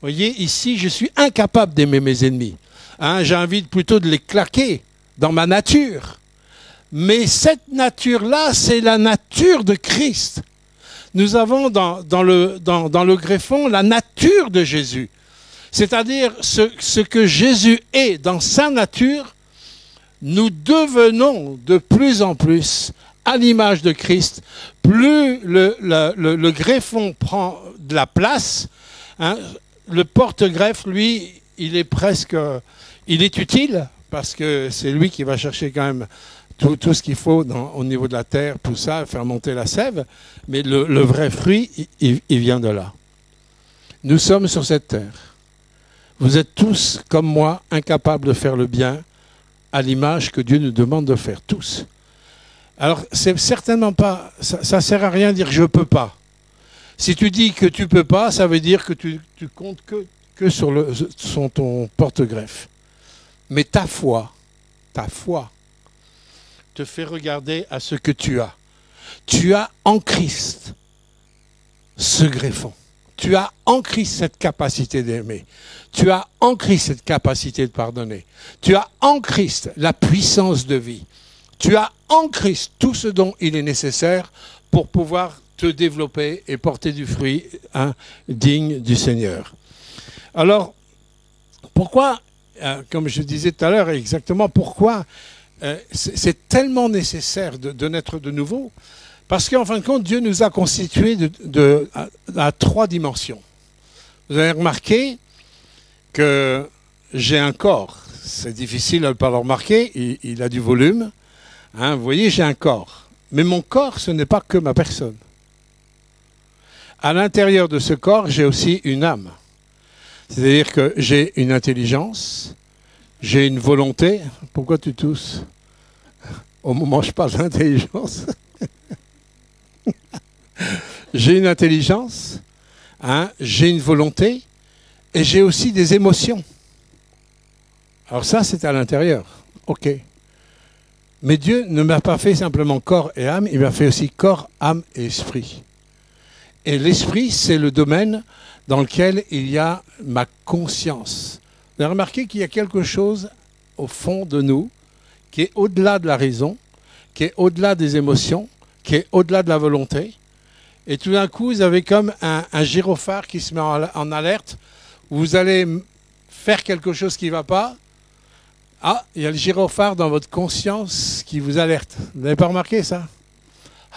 Vous voyez, ici, je suis incapable d'aimer mes ennemis. Hein, j'ai envie plutôt de les claquer dans ma nature. Mais cette nature-là, c'est la nature de Christ. Nous avons dans le greffon la nature de Jésus. C'est-à-dire ce que Jésus est dans sa nature, nous devenons de plus en plus à l'image de Christ. Plus le greffon prend de la place, hein, le porte-greffe, lui, il est utile parce que c'est lui qui va chercher quand même tout ce qu'il faut au niveau de la terre, tout ça, faire monter la sève. Mais le vrai fruit, il vient de là. Nous sommes sur cette terre. Vous êtes tous, comme moi, incapables de faire le bien à l'image que Dieu nous demande de faire, tous. Alors, c'est certainement pas, ça sert à rien de dire « je peux pas ». Si tu dis que tu peux pas, ça veut dire que tu comptes que sur ton porte-greffe. Mais ta foi te fait regarder à ce que tu as. Tu as en Christ ce greffon. Tu as en Christ cette capacité d'aimer. Tu as en Christ cette capacité de pardonner. Tu as en Christ la puissance de vie. Tu as en Christ tout ce dont il est nécessaire pour pouvoir te développer et porter du fruit digne du Seigneur. Alors, pourquoi, comme je disais tout à l'heure, exactement pourquoi c'est tellement nécessaire de naître de nouveau? Parce qu'en fin de compte, Dieu nous a constitués à 3 dimensions. Vous avez remarqué que j'ai un corps. C'est difficile de ne pas le remarquer, il a du volume. Hein, vous voyez, j'ai un corps. Mais mon corps, ce n'est pas que ma personne. À l'intérieur de ce corps, j'ai aussi une âme. C'est-à-dire que j'ai une intelligence, j'ai une volonté. Pourquoi tu tousses? Au moment où je parle d'intelligence. J'ai une intelligence, hein, j'ai une volonté et j'ai aussi des émotions. Alors ça, c'est à l'intérieur. OK. Mais Dieu ne m'a pas fait simplement corps et âme, il m'a fait aussi corps, âme et esprit. Et l'esprit, c'est le domaine dans lequel il y a ma conscience. Vous avez remarqué qu'il y a quelque chose au fond de nous qui est au-delà de la raison, qui est au-delà des émotions, qui est au-delà de la volonté. Et tout d'un coup, vous avez comme un gyrophare qui se met en alerte. Vous allez faire quelque chose qui ne va pas. Ah, il y a le gyrophare dans votre conscience qui vous alerte. Vous n'avez pas remarqué ça?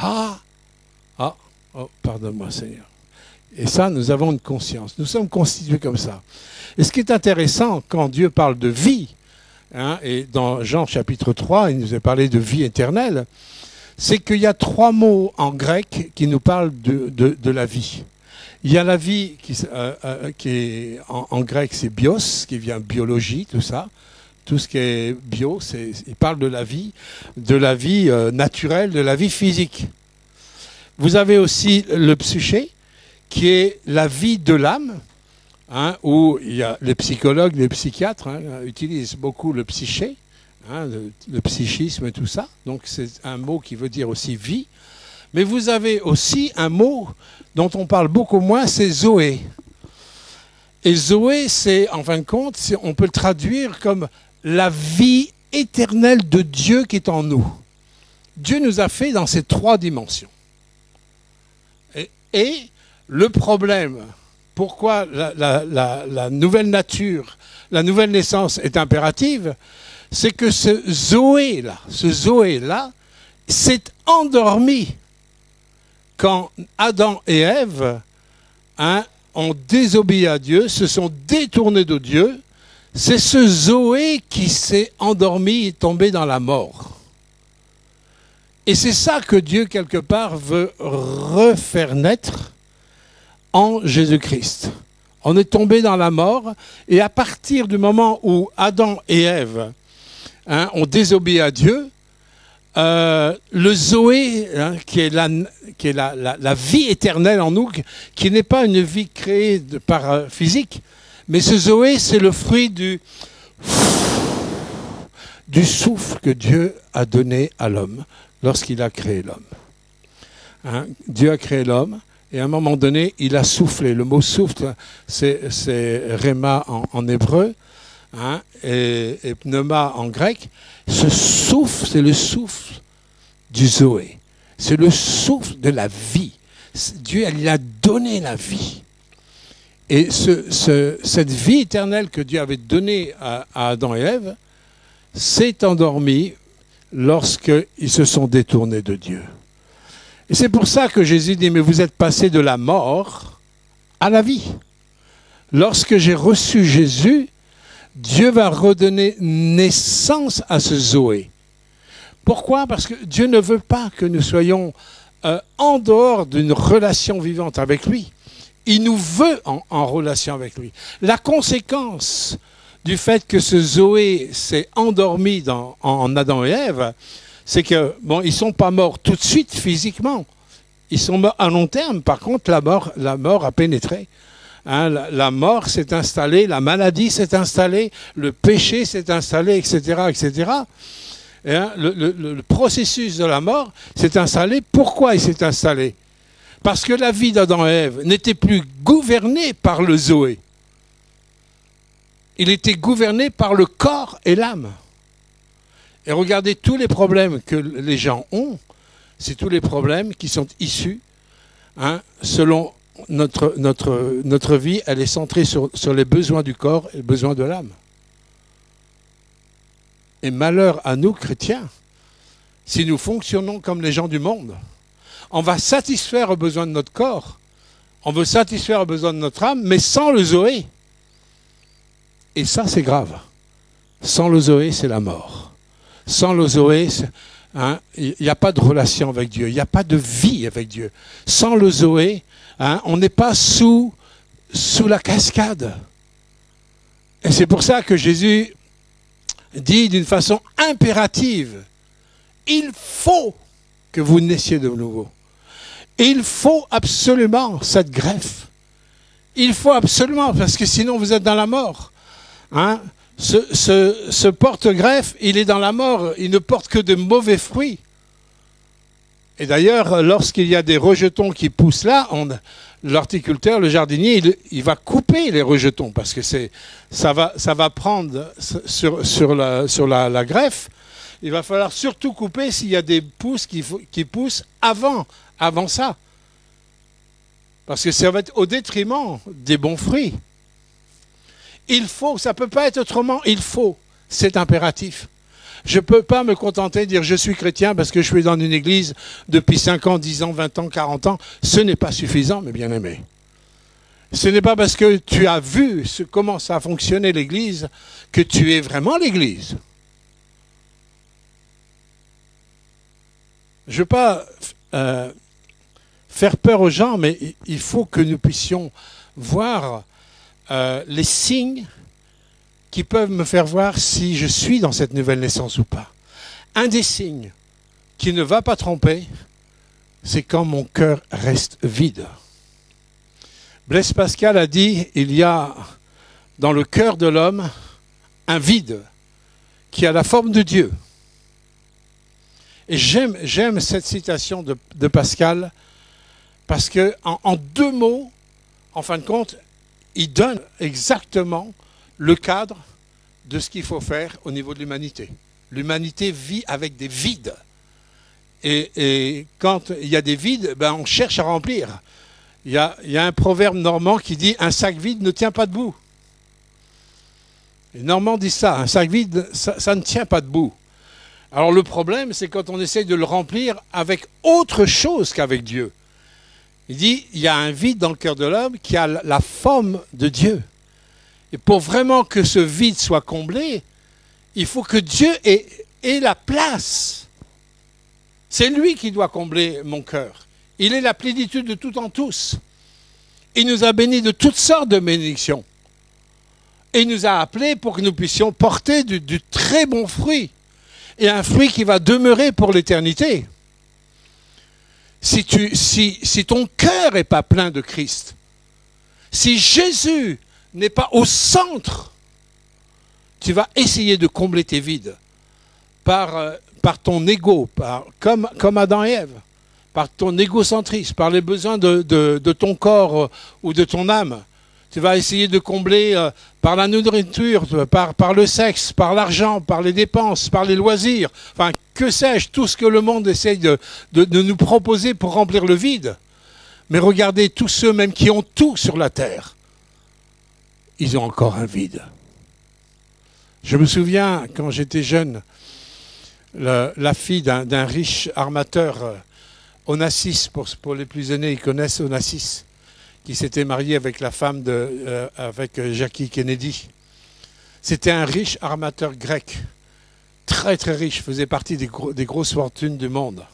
Oh, pardonne-moi Seigneur. Et ça, nous avons une conscience. Nous sommes constitués comme ça. Et ce qui est intéressant, quand Dieu parle de vie, hein, et dans Jean chapitre 3, il nous a parlé de vie éternelle, c'est qu'il y a 3 mots en grec qui nous parlent de la vie. Il y a la vie qui est en grec, c'est bios, qui vient biologie, tout ça. Tout ce qui est bio, il parle de la vie naturelle, de la vie physique. Vous avez aussi le psyché, qui est la vie de l'âme, hein, où il y a les psychologues, les psychiatres utilisent beaucoup le psyché, hein, le psychisme et tout ça. Donc c'est un mot qui veut dire aussi vie. Mais vous avez aussi un mot dont on parle beaucoup moins, c'est Zoé. Et Zoé, c'est, en fin de compte, on peut le traduire comme la vie éternelle de Dieu qui est en nous. Dieu nous a fait dans ces 3 dimensions. Et le problème, pourquoi la nouvelle nature, la nouvelle naissance est impérative, c'est que ce Zoé-là, s'est endormi quand Adam et Ève ont désobéi à Dieu, se sont détournés de Dieu. C'est ce Zoé qui s'est endormi et tombé dans la mort. Et c'est ça que Dieu, quelque part, veut refaire naître en Jésus-Christ. On est tombé dans la mort, et à partir du moment où Adam et Ève ont désobéi à Dieu, le Zoé, qui est la vie éternelle en nous, qui n'est pas une vie créée par physique, mais ce Zoé, c'est le fruit du souffle que Dieu a donné à l'homme lorsqu'il a créé l'homme. Dieu a créé l'homme, et à un moment donné, il a soufflé. Le mot souffle, c'est rhéma en hébreu, et pneuma en grec. Ce souffle, c'est le souffle du Zoé. C'est le souffle de la vie. Dieu, il a donné la vie. Et cette vie éternelle que Dieu avait donnée à Adam et Ève s'est endormie lorsqu'ils se sont détournés de Dieu. Et c'est pour ça que Jésus dit, mais vous êtes passés de la mort à la vie. Lorsque j'ai reçu Jésus, Dieu va redonner naissance à ce Zoé. Pourquoi? Parce que Dieu ne veut pas que nous soyons en dehors d'une relation vivante avec lui. Il nous veut en relation avec lui. La conséquence du fait que ce Zoé s'est endormi en Adam et Ève, c'est que, bon, ils ne sont pas morts tout de suite physiquement. Ils sont morts à long terme. Par contre, la mort a pénétré. La mort s'est installée, la maladie s'est installée, le péché s'est installé, etc., etc. Et, le processus de la mort s'est installé. Pourquoi il s'est installé? Parce que la vie d'Adam et Ève n'était plus gouvernée par le Zoé. Il était gouverné par le corps et l'âme. Et regardez tous les problèmes que les gens ont, c'est tous les problèmes qui sont issus, selon notre vie, elle est centrée sur les besoins du corps et les besoins de l'âme. Et malheur à nous, chrétiens, si nous fonctionnons comme les gens du monde. On va satisfaire aux besoins de notre corps, on veut satisfaire aux besoins de notre âme, mais sans le Zoé. Et ça, c'est grave. Sans le Zoé, c'est la mort. Sans le Zoé, il n'y a pas de relation avec Dieu, il n'y a pas de vie avec Dieu. Sans le Zoé, on n'est pas sous la cascade. Et c'est pour ça que Jésus dit d'une façon impérative, il faut que vous naissiez de nouveau. Il faut absolument cette greffe. Il faut absolument, parce que sinon vous êtes dans la mort. Ce porte-greffe, il est dans la mort, il ne porte que de mauvais fruits. Et d'ailleurs, lorsqu'il y a des rejetons qui poussent là, l'horticulteur, le jardinier, il va couper les rejetons, parce que ça va prendre sur la greffe. Il va falloir surtout couper s'il y a des pousses qui poussent avant ça. Parce que ça va être au détriment des bons fruits. Il faut, ça ne peut pas être autrement, il faut, c'est impératif. Je ne peux pas me contenter de dire je suis chrétien parce que je suis dans une église depuis 5 ans, 10 ans, 20 ans, 40 ans. Ce n'est pas suffisant, mes bien-aimés. Ce n'est pas parce que tu as vu comment ça a fonctionné l'église que tu es vraiment l'église. Je ne veux pas faire peur aux gens, mais il faut que nous puissions voir les signes qui peuvent me faire voir si je suis dans cette nouvelle naissance ou pas. Un des signes qui ne va pas tromper, c'est quand mon cœur reste vide. Blaise Pascal a dit, il y a dans le cœur de l'homme un vide qui a la forme de Dieu. Et j'aime cette citation de Pascal parce que en 2 mots, en fin de compte, il donne exactement le cadre de ce qu'il faut faire au niveau de l'humanité. L'humanité vit avec des vides. Et quand il y a des vides, on cherche à remplir. Il y a un proverbe normand qui dit « un sac vide ne tient pas debout ». Les Normands disent ça, un sac vide, ça ne tient pas debout. Alors le problème, c'est quand on essaye de le remplir avec autre chose qu'avec Dieu. Il dit, il y a un vide dans le cœur de l'homme qui a la forme de Dieu. Et pour vraiment que ce vide soit comblé, il faut que Dieu ait la place. C'est lui qui doit combler mon cœur. Il est la plénitude de tout en tous. Il nous a bénis de toutes sortes de bénédictions. Et il nous a appelés pour que nous puissions porter du très bon fruit. Et un fruit qui va demeurer pour l'éternité. Si ton cœur n'est pas plein de Christ, si Jésus n'est pas au centre, tu vas essayer de combler tes vides par ton ego, comme Adam et Ève, par ton égocentrisme, par les besoins de ton corps ou de ton âme. Tu vas essayer de combler par la nourriture, par le sexe, par l'argent, par les dépenses, par les loisirs. Enfin, que sais-je, tout ce que le monde essaye de nous proposer pour remplir le vide. Mais regardez, tous ceux même qui ont tout sur la terre, ils ont encore un vide. Je me souviens, quand j'étais jeune, la fille d'un riche armateur, Onassis, pour les plus aînés, ils connaissent Onassis, qui s'était marié avec la femme avec Jackie Kennedy. C'était un riche armateur grec, très très riche, faisait partie des grosses fortunes du monde.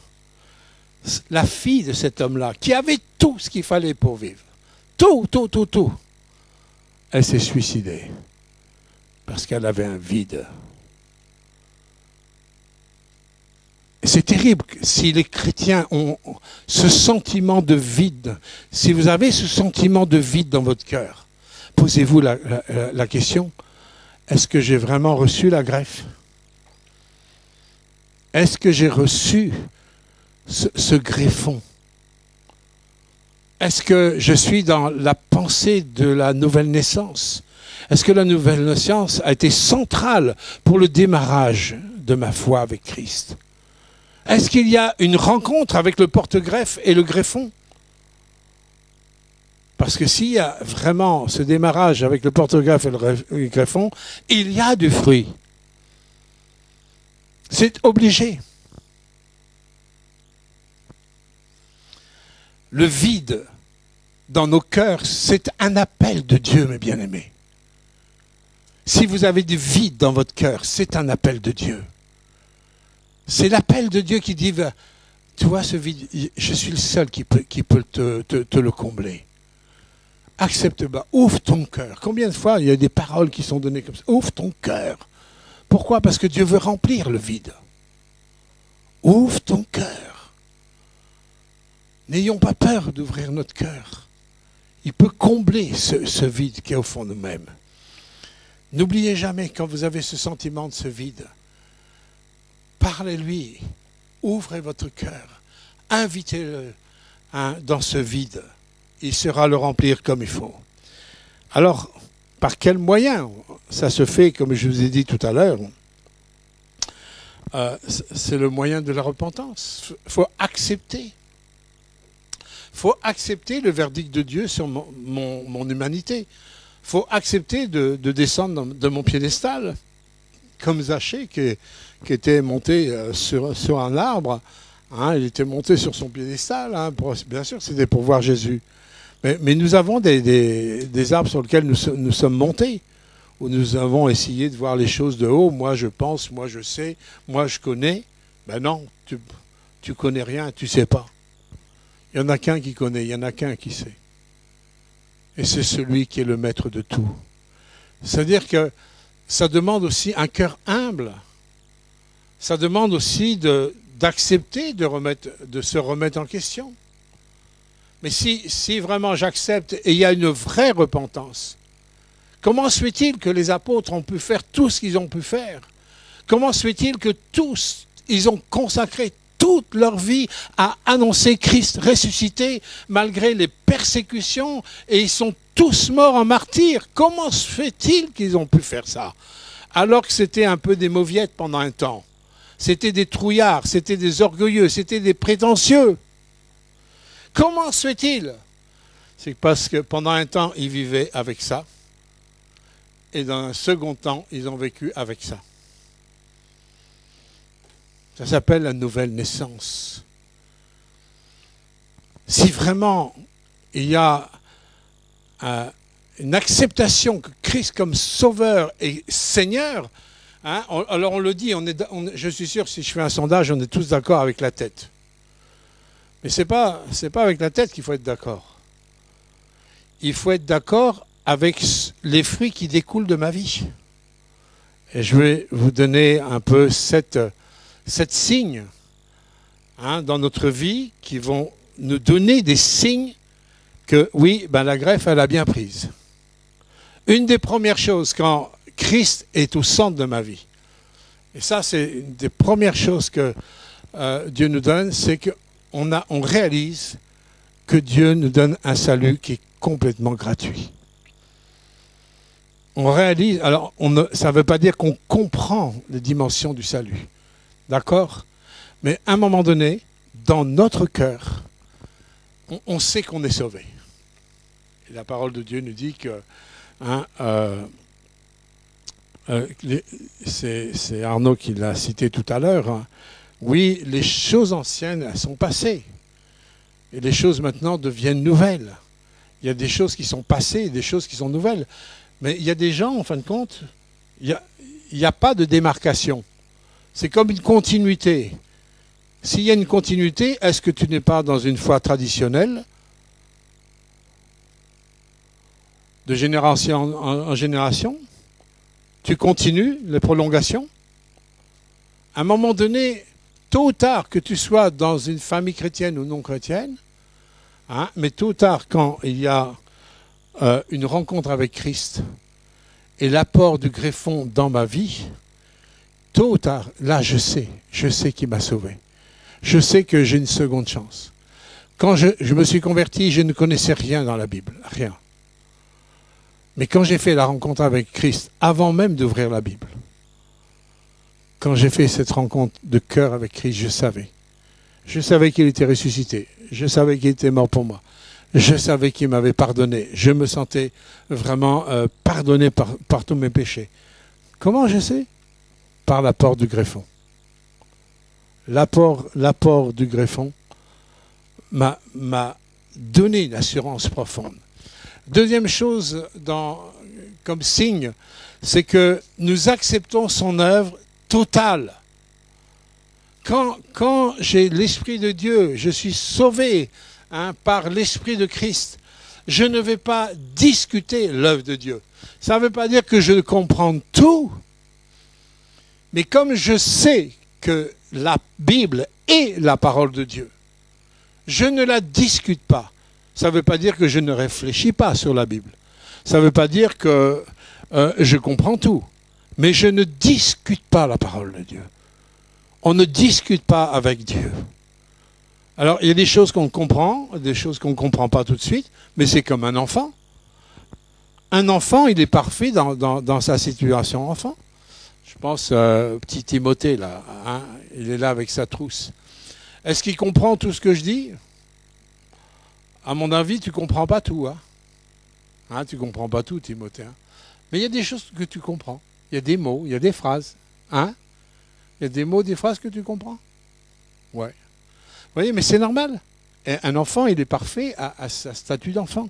La fille de cet homme-là, qui avait tout ce qu'il fallait pour vivre, tout, elle s'est suicidée parce qu'elle avait un vide. C'est terrible si les chrétiens ont ce sentiment de vide. Si vous avez ce sentiment de vide dans votre cœur, posez-vous la question, est-ce que j'ai vraiment reçu la greffe? Est-ce que j'ai reçu ce greffon? Est-ce que je suis dans la pensée de la nouvelle naissance? Est-ce que la nouvelle naissance a été centrale pour le démarrage de ma foi avec Christ? Est-ce qu'il y a une rencontre avec le porte-greffe et le greffon? Parce que s'il y a vraiment ce démarrage avec le porte-greffe et le greffon, il y a du fruit. C'est obligé. Le vide dans nos cœurs, c'est un appel de Dieu, mes bien-aimés. Si vous avez du vide dans votre cœur, c'est un appel de Dieu. C'est l'appel de Dieu qui dit, tu vois ce vide, je suis le seul qui peut te le combler. Accepte-moi, ouvre ton cœur. Combien de fois il y a des paroles qui sont données comme ça? Ouvre ton cœur. Pourquoi? Parce que Dieu veut remplir le vide. Ouvre ton cœur. N'ayons pas peur d'ouvrir notre cœur. Il peut combler ce vide qui est au fond de nous-mêmes. N'oubliez jamais, quand vous avez ce sentiment de ce vide, parlez-lui, ouvrez votre cœur, invitez-le dans ce vide. Il saura le remplir comme il faut. Alors, par quel moyen? Ça se fait, comme je vous ai dit tout à l'heure, c'est le moyen de la repentance. Il faut accepter. Il faut accepter le verdict de Dieu sur mon humanité. Il faut accepter de descendre de mon piédestal, comme Zachée qui était monté sur un arbre. Hein, il était monté sur son piédestal. Hein, bien sûr, c'était pour voir Jésus. Mais nous avons des arbres sur lesquels nous sommes montés, où nous avons essayé de voir les choses de haut. Moi, je pense, moi, je sais, moi, je connais. Ben non, tu connais rien, tu sais pas. Il n'y en a qu'un qui connaît, il n'y en a qu'un qui sait. Et c'est celui qui est le maître de tout. C'est-à-dire que ça demande aussi un cœur humble. Ça demande aussi d'accepter de se remettre en question. Mais si vraiment j'accepte et il y a une vraie repentance, comment se fait-il que les apôtres ont pu faire tout ce qu'ils ont pu faire? Comment se fait-il que tous, ils ont consacré toute leur vie à annoncer Christ ressuscité malgré les persécutions et ils sont tous morts en martyrs? Comment se fait-il qu'ils ont pu faire ça? Alors que c'était un peu des mauviettes pendant un temps. C'était des trouillards, c'était des orgueilleux, c'était des prétentieux. Comment se fait-il C'est parce que pendant un temps, ils vivaient avec ça. Et dans un second temps, ils ont vécu avec ça. Ça s'appelle la nouvelle naissance. Si vraiment il y a une acceptation que Christ comme Sauveur et Seigneur, hein, alors on le dit, je suis sûr que si je fais un sondage, on est tous d'accord avec la tête. Mais c'est pas avec la tête qu'il faut être d'accord. Il faut être d'accord avec les fruits qui découlent de ma vie. Et je vais vous donner un peu sept signes, hein, dans notre vie qui vont nous donner des signes que oui, ben la greffe, elle a bien prise. Une des premières choses quand Christ est au centre de ma vie, et ça c'est une des premières choses que Dieu nous donne, c'est qu'on réalise que Dieu nous donne un salut qui est complètement gratuit. On réalise, alors ça ne veut pas dire qu'on comprend les dimensions du salut, d'accord? Mais à un moment donné, dans notre cœur, on sait qu'on est sauvé. Et la parole de Dieu nous dit que hein, c'est Arnaud qui l'a cité tout à l'heure. Hein. Oui, les choses anciennes, elles sont passées. Et les choses maintenant deviennent nouvelles. Il y a des choses qui sont passées et des choses qui sont nouvelles. Mais il y a des gens, en fin de compte, il n'y a pas de démarcation. C'est comme une continuité. S'il y a une continuité, est-ce que tu n'es pas dans une foi traditionnelle, de génération en génération? Tu continues les prolongations? À un moment donné, tôt ou tard, que tu sois dans une famille chrétienne ou non chrétienne, hein, mais tôt ou tard, quand il y a une rencontre avec Christ et l'apport du greffon dans ma vie, tôt ou tard, là je sais qu'il m'a sauvé. Je sais que j'ai une seconde chance. Quand je me suis converti, je ne connaissais rien dans la Bible, rien. Mais quand j'ai fait la rencontre avec Christ, avant même d'ouvrir la Bible, quand j'ai fait cette rencontre de cœur avec Christ, je savais. Je savais qu'il était ressuscité. Je savais qu'il était mort pour moi. Je savais qu'il m'avait pardonné. Je me sentais vraiment pardonné par tous mes péchés. Comment je sais? Par l'apport du greffon. L'apport du greffon m'a donné une assurance profonde. Deuxième chose comme signe, c'est que nous acceptons son œuvre totale. Quand j'ai l'Esprit de Dieu, je suis sauvé hein, par l'Esprit de Christ, je ne vais pas discuter l'œuvre de Dieu. Ça ne veut pas dire que je comprends tout, mais comme je sais que la Bible est la parole de Dieu, je ne la discute pas. Ça ne veut pas dire que je ne réfléchis pas sur la Bible. Ça ne veut pas dire que je comprends tout. Mais je ne discute pas la parole de Dieu. On ne discute pas avec Dieu. Alors, il y a des choses qu'on comprend, des choses qu'on ne comprend pas tout de suite, mais c'est comme un enfant. Un enfant, il est parfait dans sa situation enfant. Je pense petit Timothée, là, hein, il est là avec sa trousse. Est-ce qu'il comprend tout ce que je dis? À mon avis, tu ne comprends pas tout. Hein, tu ne comprends pas tout, Timothée. Hein. Mais il y a des choses que tu comprends. Il y a des mots, il y a des phrases. Hein? Il y a des mots, des phrases que tu comprends. Ouais. Vous voyez, mais c'est normal. Et un enfant, il est parfait à sa statut d'enfant.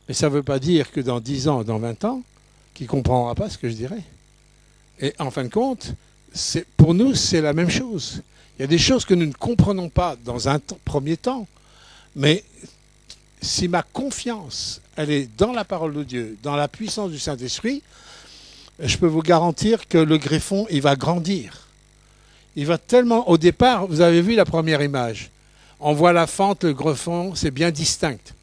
Mais ça ne veut pas dire que dans 10 ans, dans 20 ans, qu'il ne comprendra pas ce que je dirais. Et en fin de compte, pour nous, c'est la même chose. Il y a des choses que nous ne comprenons pas dans un premier temps. Mais si ma confiance, elle est dans la parole de Dieu, dans la puissance du Saint-Esprit, je peux vous garantir que le greffon, il va grandir. Il va tellement... Au départ, vous avez vu la première image. On voit la fente, le greffon, c'est bien distinct.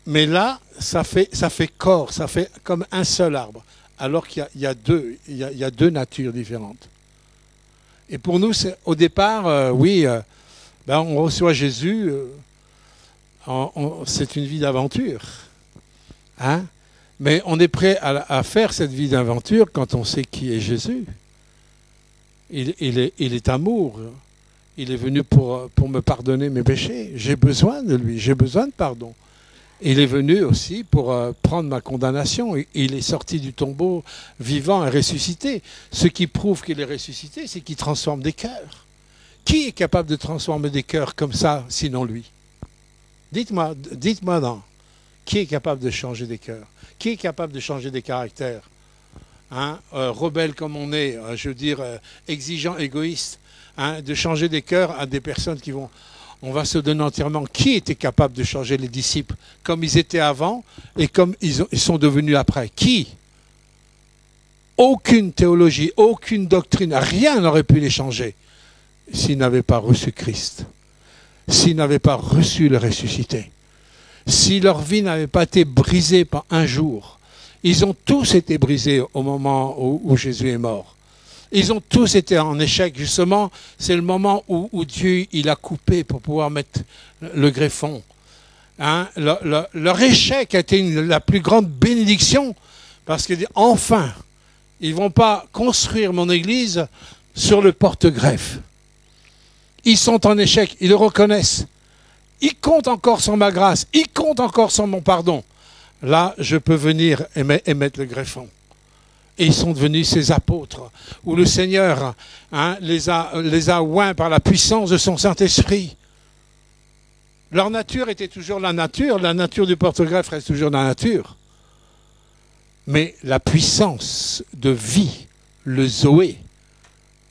Mais là, ça fait corps, ça fait comme un seul arbre. Alors qu'il y a deux natures différentes. Et pour nous, au départ, on reçoit Jésus... c'est une vie d'aventure. Hein? Mais on est prêt à faire cette vie d'aventure quand on sait qui est Jésus. Il est amour. Il est venu pour me pardonner mes péchés. J'ai besoin de lui. J'ai besoin de pardon. Il est venu aussi pour prendre ma condamnation. Il est sorti du tombeau vivant et ressuscité. Ce qui prouve qu'il est ressuscité, c'est qu'il transforme des cœurs. Qui est capable de transformer des cœurs comme ça, sinon lui? Dites-moi non. Qui est capable de changer des cœurs? Qui est capable de changer des caractères? Rebelles comme on est, je veux dire, exigeants, égoïstes, de changer des cœurs à des personnes qui vont... On va se donner entièrement. Qui était capable de changer les disciples comme ils étaient avant et comme ils sont devenus après? Qui? Aucune théologie, aucune doctrine, rien n'aurait pu les changer s'ils n'avaient pas reçu Christ, s'ils n'avaient pas reçu le ressuscité, si leur vie n'avait pas été brisée par un jour. Ils ont tous été brisés au moment où Jésus est mort. Ils ont tous été en échec. Justement, c'est le moment où Dieu il a coupé pour pouvoir mettre le greffon. Leur échec a été la plus grande bénédiction parce que enfin, ils ne vont pas construire mon église sur le porte-greffe. Ils sont en échec, ils le reconnaissent. Ils comptent encore sur ma grâce, ils comptent encore sur mon pardon. Là, je peux venir et mettre le greffon. Et ils sont devenus ces apôtres, où le Seigneur les a oints par la puissance de son Saint-Esprit. Leur nature était toujours la nature du porte-greffe reste toujours la nature. Mais la puissance de vie, le Zoé,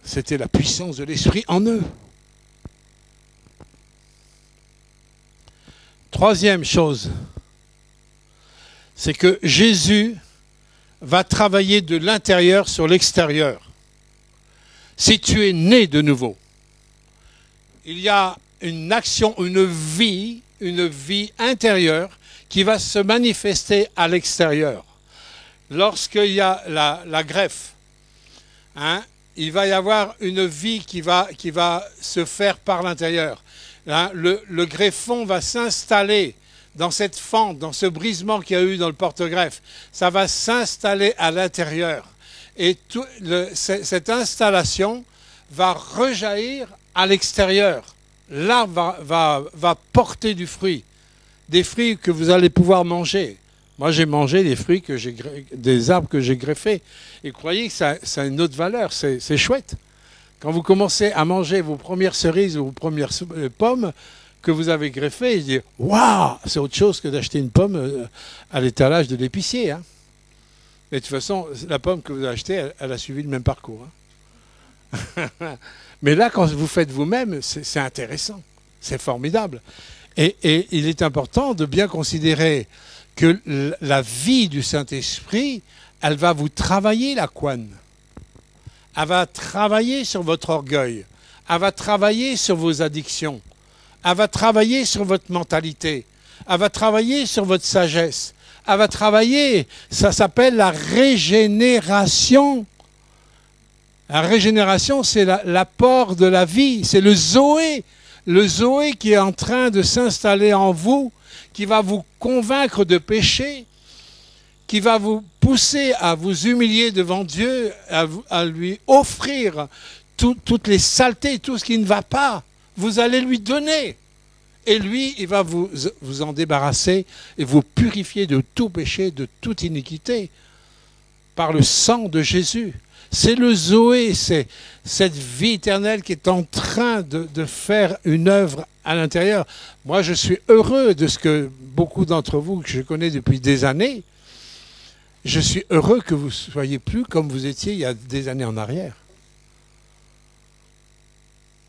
c'était la puissance de l'Esprit en eux. Troisième chose, c'est que Jésus va travailler de l'intérieur sur l'extérieur. Si tu es né de nouveau, il y a une action, une vie intérieure qui va se manifester à l'extérieur. Lorsqu'il y a la greffe, il va y avoir une vie qui va se faire par l'intérieur. Le greffon va s'installer dans cette fente, dans ce brisement qu'il y a eu dans le porte-greffe. Ça va s'installer à l'intérieur. Et cette installation va rejaillir à l'extérieur. L'arbre va porter du fruit. Des fruits que vous allez pouvoir manger. Moi, j'ai mangé des arbres que j'ai greffés. Et croyez que ça a une autre valeur. C'est chouette. Quand vous commencez à manger vos premières cerises ou vos premières pommes que vous avez greffées, je dis « Waouh !» C'est autre chose que d'acheter une pomme à l'étalage de l'épicier. Mais de toute façon, la pomme que vous avez achetée, elle a suivi le même parcours. Mais là, quand vous faites vous-même, c'est intéressant. C'est formidable. Et il est important de bien considérer que la vie du Saint-Esprit, elle va vous travailler la couenne. Elle va travailler sur votre orgueil. Elle va travailler sur vos addictions. Elle va travailler sur votre mentalité. Elle va travailler sur votre sagesse. Elle va travailler, ça s'appelle la régénération. La régénération, c'est l'apport de la vie. C'est le Zoé qui est en train de s'installer en vous, qui va vous convaincre de péché, qui va vous pousser à vous humilier devant Dieu, à lui offrir toutes les saletés, tout ce qui ne va pas. Vous allez lui donner. Et lui, il va vous en débarrasser et vous purifier de tout péché, de toute iniquité, par le sang de Jésus. C'est le Zoé, c'est cette vie éternelle qui est en train de faire une œuvre à l'intérieur. Moi, je suis heureux de ce que beaucoup d'entre vous, que je connais depuis des années, je suis heureux que vous ne soyez plus comme vous étiez il y a des années en arrière.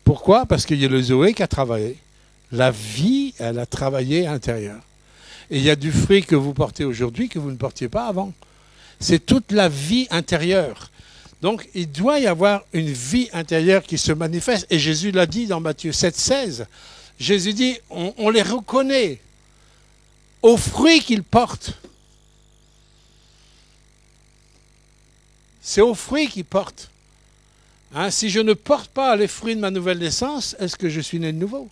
Pourquoi? Parce qu'il y a le Zoé qui a travaillé. La vie, elle a travaillé à l'intérieur. Et il y a du fruit que vous portez aujourd'hui que vous ne portiez pas avant. C'est toute la vie intérieure. Donc, il doit y avoir une vie intérieure qui se manifeste. Et Jésus l'a dit dans Matthieu 7,16. Jésus dit, on les reconnaît aux fruits qu'ils portent. C'est aux fruits qu'ils portent. Si je ne porte pas les fruits de ma nouvelle naissance, est-ce que je suis né de nouveau?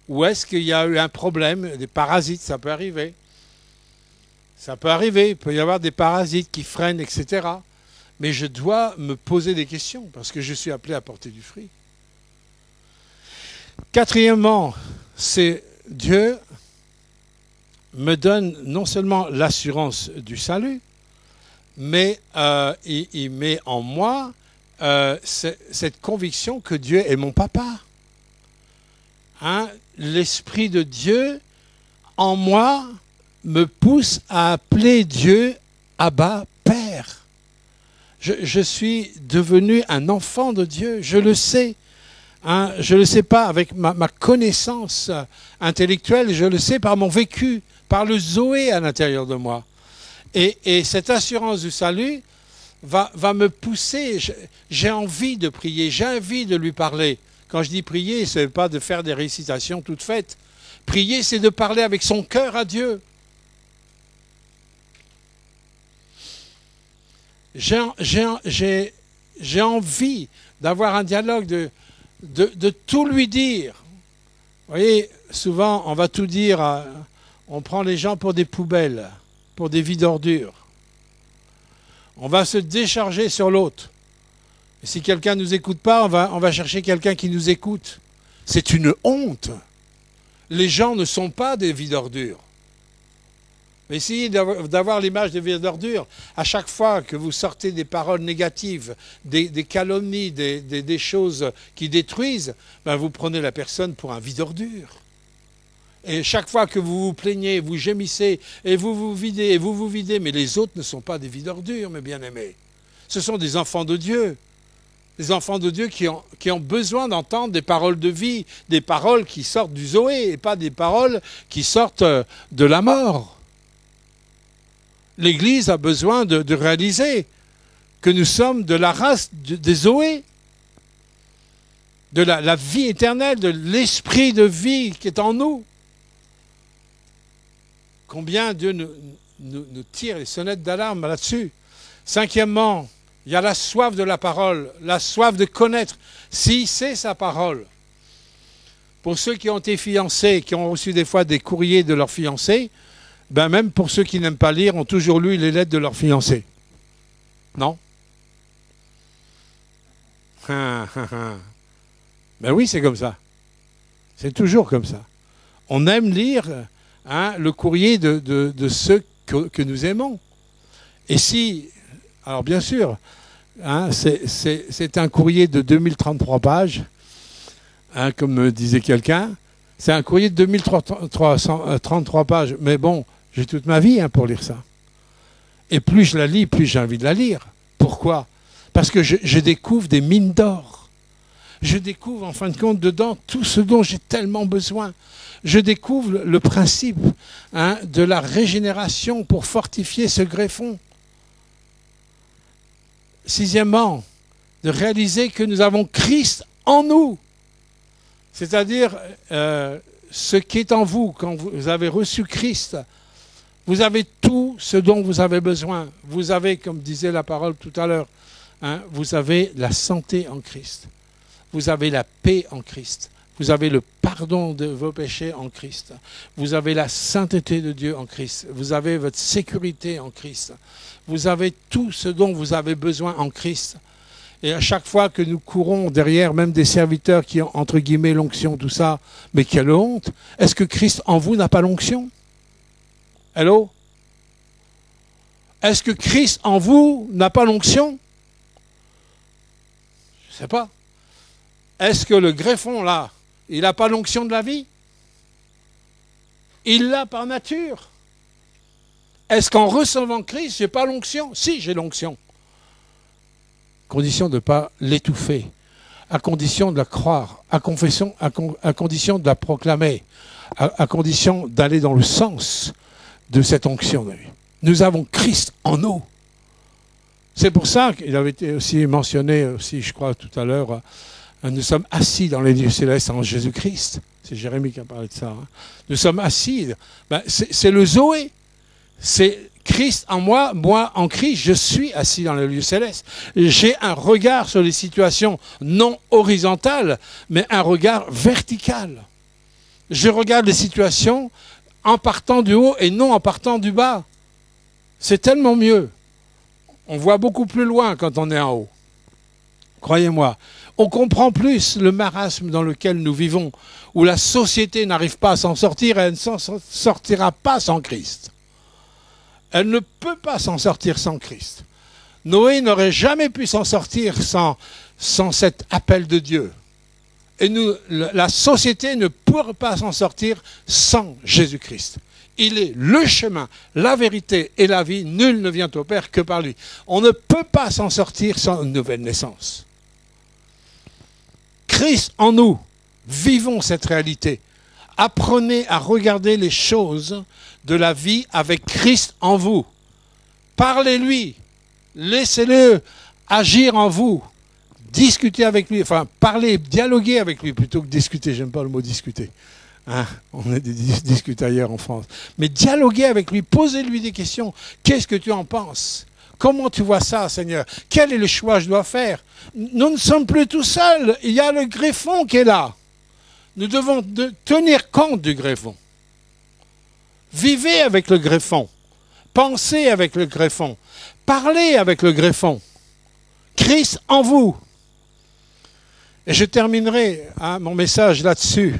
Ou est-ce qu'il y a eu un problème, des parasites, ça peut arriver. Ça peut arriver, il peut y avoir des parasites qui freinent, etc. Mais je dois me poser des questions parce que je suis appelé à porter du fruit. Quatrièmement, c'est Dieu me donne non seulement l'assurance du salut, mais il met en moi cette conviction que Dieu est mon papa. Hein? L'Esprit de Dieu en moi me pousse à appeler Dieu Abba, Père. Je suis devenu un enfant de Dieu, je le sais. Hein? Je ne le sais pas avec ma connaissance intellectuelle, je le sais par mon vécu, par le Zoé à l'intérieur de moi. Et cette assurance du salut va me pousser. J'ai envie de prier, j'ai envie de lui parler. Quand je dis prier, ce n'est pas de faire des récitations toutes faites. Prier, c'est de parler avec son cœur à Dieu. J'ai envie d'avoir un dialogue, de tout lui dire. Vous voyez, souvent, on va tout dire, on prend les gens pour des poubelles, pour des vides ordures. On va se décharger sur l'autre. Et si quelqu'un ne nous écoute pas, on va chercher quelqu'un qui nous écoute. C'est une honte. Les gens ne sont pas des vides ordures. Essayez d'avoir l'image des vides ordures. À chaque fois que vous sortez des paroles négatives, des calomnies, des choses qui détruisent, ben vous prenez la personne pour un vide ordure. Et chaque fois que vous vous plaignez, vous gémissez, et vous vous videz, mais les autres ne sont pas des vides ordures, mes bien-aimés. Ce sont des enfants de Dieu. Des enfants de Dieu qui ont besoin d'entendre des paroles de vie, des paroles qui sortent du Zoé, et pas des paroles qui sortent de la mort. L'Église a besoin de réaliser que nous sommes de la race des Zoé, de la vie éternelle, de l'esprit de vie qui est en nous. Combien Dieu nous tire les sonnettes d'alarme là-dessus. Cinquièmement, il y a la soif de la parole, la soif de connaître, si c'est sa parole. Pour ceux qui ont été fiancés, qui ont reçu des fois des courriers de leurs fiancés, ben même pour ceux qui n'aiment pas lire, ont toujours lu les lettres de leurs fiancés. Non? Ben oui, c'est comme ça. C'est toujours comme ça. On aime lire le courrier de ceux que nous aimons. Et si, alors bien sûr, c'est un courrier de 2033 pages, comme me disait quelqu'un, c'est un courrier de 2033 pages, mais bon, j'ai toute ma vie pour lire ça. Et plus je la lis, plus j'ai envie de la lire. Pourquoi? Parce que je découvre des mines d'or. Je découvre, en fin de compte, dedans, tout ce dont j'ai tellement besoin. Je découvre le principe de la régénération pour fortifier ce greffon. Sixièmement, de réaliser que nous avons Christ en nous. C'est-à-dire, ce qui est en vous, quand vous avez reçu Christ, vous avez tout ce dont vous avez besoin. Vous avez, comme disait la parole tout à l'heure, vous avez la santé en Christ. Vous avez la paix en Christ. Vous avez le pardon de vos péchés en Christ. Vous avez la sainteté de Dieu en Christ. Vous avez votre sécurité en Christ. Vous avez tout ce dont vous avez besoin en Christ. Et à chaque fois que nous courons derrière même des serviteurs qui ont, entre guillemets, l'onction, tout ça, mais quelle honte! Est-ce que Christ en vous n'a pas l'onction? Hello? Est-ce que Christ en vous n'a pas l'onction? Je ne sais pas. Est-ce que le greffon, là, il n'a pas l'onction de la vie? Il l'a par nature. Est-ce qu'en recevant Christ, je n'ai pas l'onction? Si, j'ai l'onction. Condition de ne pas l'étouffer, à condition de la croire, à condition de la proclamer, à condition d'aller dans le sens de cette onction de vie. Nous avons Christ en nous. C'est pour ça qu'il avait été aussi mentionné, aussi, je crois, tout à l'heure, nous sommes assis dans les lieux célestes en Jésus-Christ. C'est Jérémie qui a parlé de ça. Nous sommes assis. C'est le Zoé. C'est Christ en moi, moi en Christ, je suis assis dans les lieux célestes. J'ai un regard sur les situations non horizontales, mais un regard vertical. Je regarde les situations en partant du haut et non en partant du bas. C'est tellement mieux. On voit beaucoup plus loin quand on est en haut. Croyez-moi. On comprend plus le marasme dans lequel nous vivons, où la société n'arrive pas à s'en sortir et elle ne s'en sortira pas sans Christ. Elle ne peut pas s'en sortir sans Christ. Noé n'aurait jamais pu s'en sortir sans cet appel de Dieu. Et la société ne pourra pas s'en sortir sans Jésus-Christ. Il est le chemin, la vérité et la vie. Nul ne vient au Père que par lui. On ne peut pas s'en sortir sans une nouvelle naissance. Christ en nous, vivons cette réalité. Apprenez à regarder les choses de la vie avec Christ en vous. Parlez-lui, laissez-le agir en vous. Discutez avec lui, enfin parlez, dialoguez avec lui plutôt que discuter. J'aime pas le mot discuter. Hein, on est des discutailleurs en France. Mais dialoguez avec lui, posez-lui des questions. Qu'est-ce que tu en penses? Comment tu vois ça, Seigneur? Quel est le choix que je dois faire? Nous ne sommes plus tout seuls. Il y a le greffon qui est là. Nous devons tenir compte du greffon. Vivez avec le greffon. Pensez avec le greffon. Parlez avec le greffon. Christ en vous. Et je terminerai mon message là-dessus.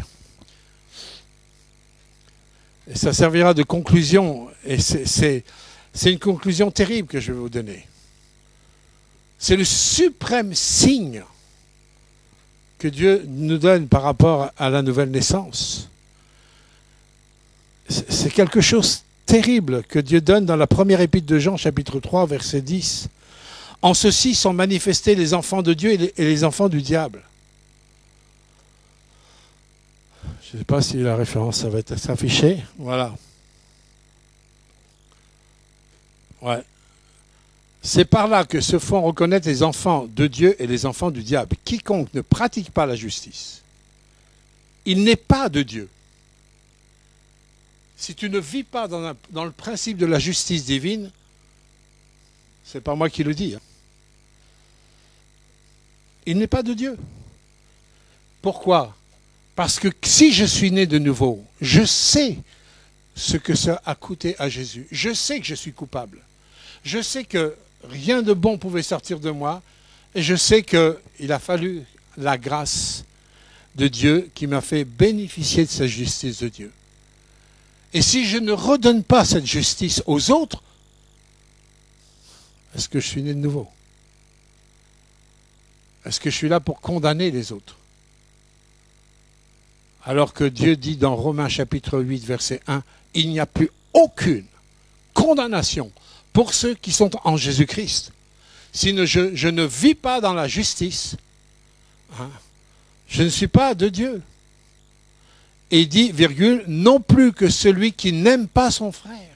Et ça servira de conclusion. Et c'est une conclusion terrible que je vais vous donner. C'est le suprême signe que Dieu nous donne par rapport à la nouvelle naissance. C'est quelque chose de terrible que Dieu donne dans la première épître de Jean, chapitre 3, verset 10. En ceci sont manifestés les enfants de Dieu et les enfants du diable. Je ne sais pas si la référence ça va être s'afficher. Voilà. Ouais. C'est par là que se font reconnaître les enfants de Dieu et les enfants du diable. Quiconque ne pratique pas la justice, il n'est pas de Dieu. Si tu ne vis pas dans le principe de la justice divine, c'est pas moi qui le dis. Hein. Il n'est pas de Dieu. Pourquoi? Parce que si je suis né de nouveau, je sais ce que ça a coûté à Jésus. Je sais que je suis coupable. Je sais que rien de bon pouvait sortir de moi. Et je sais qu'il a fallu la grâce de Dieu qui m'a fait bénéficier de cette justice de Dieu. Et si je ne redonne pas cette justice aux autres, est-ce que je suis né de nouveau? Est-ce que je suis là pour condamner les autres? Alors que Dieu dit dans Romains chapitre 8, verset 1, il n'y a plus aucune condamnation pour ceux qui sont en Jésus-Christ. Si je ne vis pas dans la justice, hein, je ne suis pas de Dieu. Et il dit, virgule, non plus que celui qui n'aime pas son frère.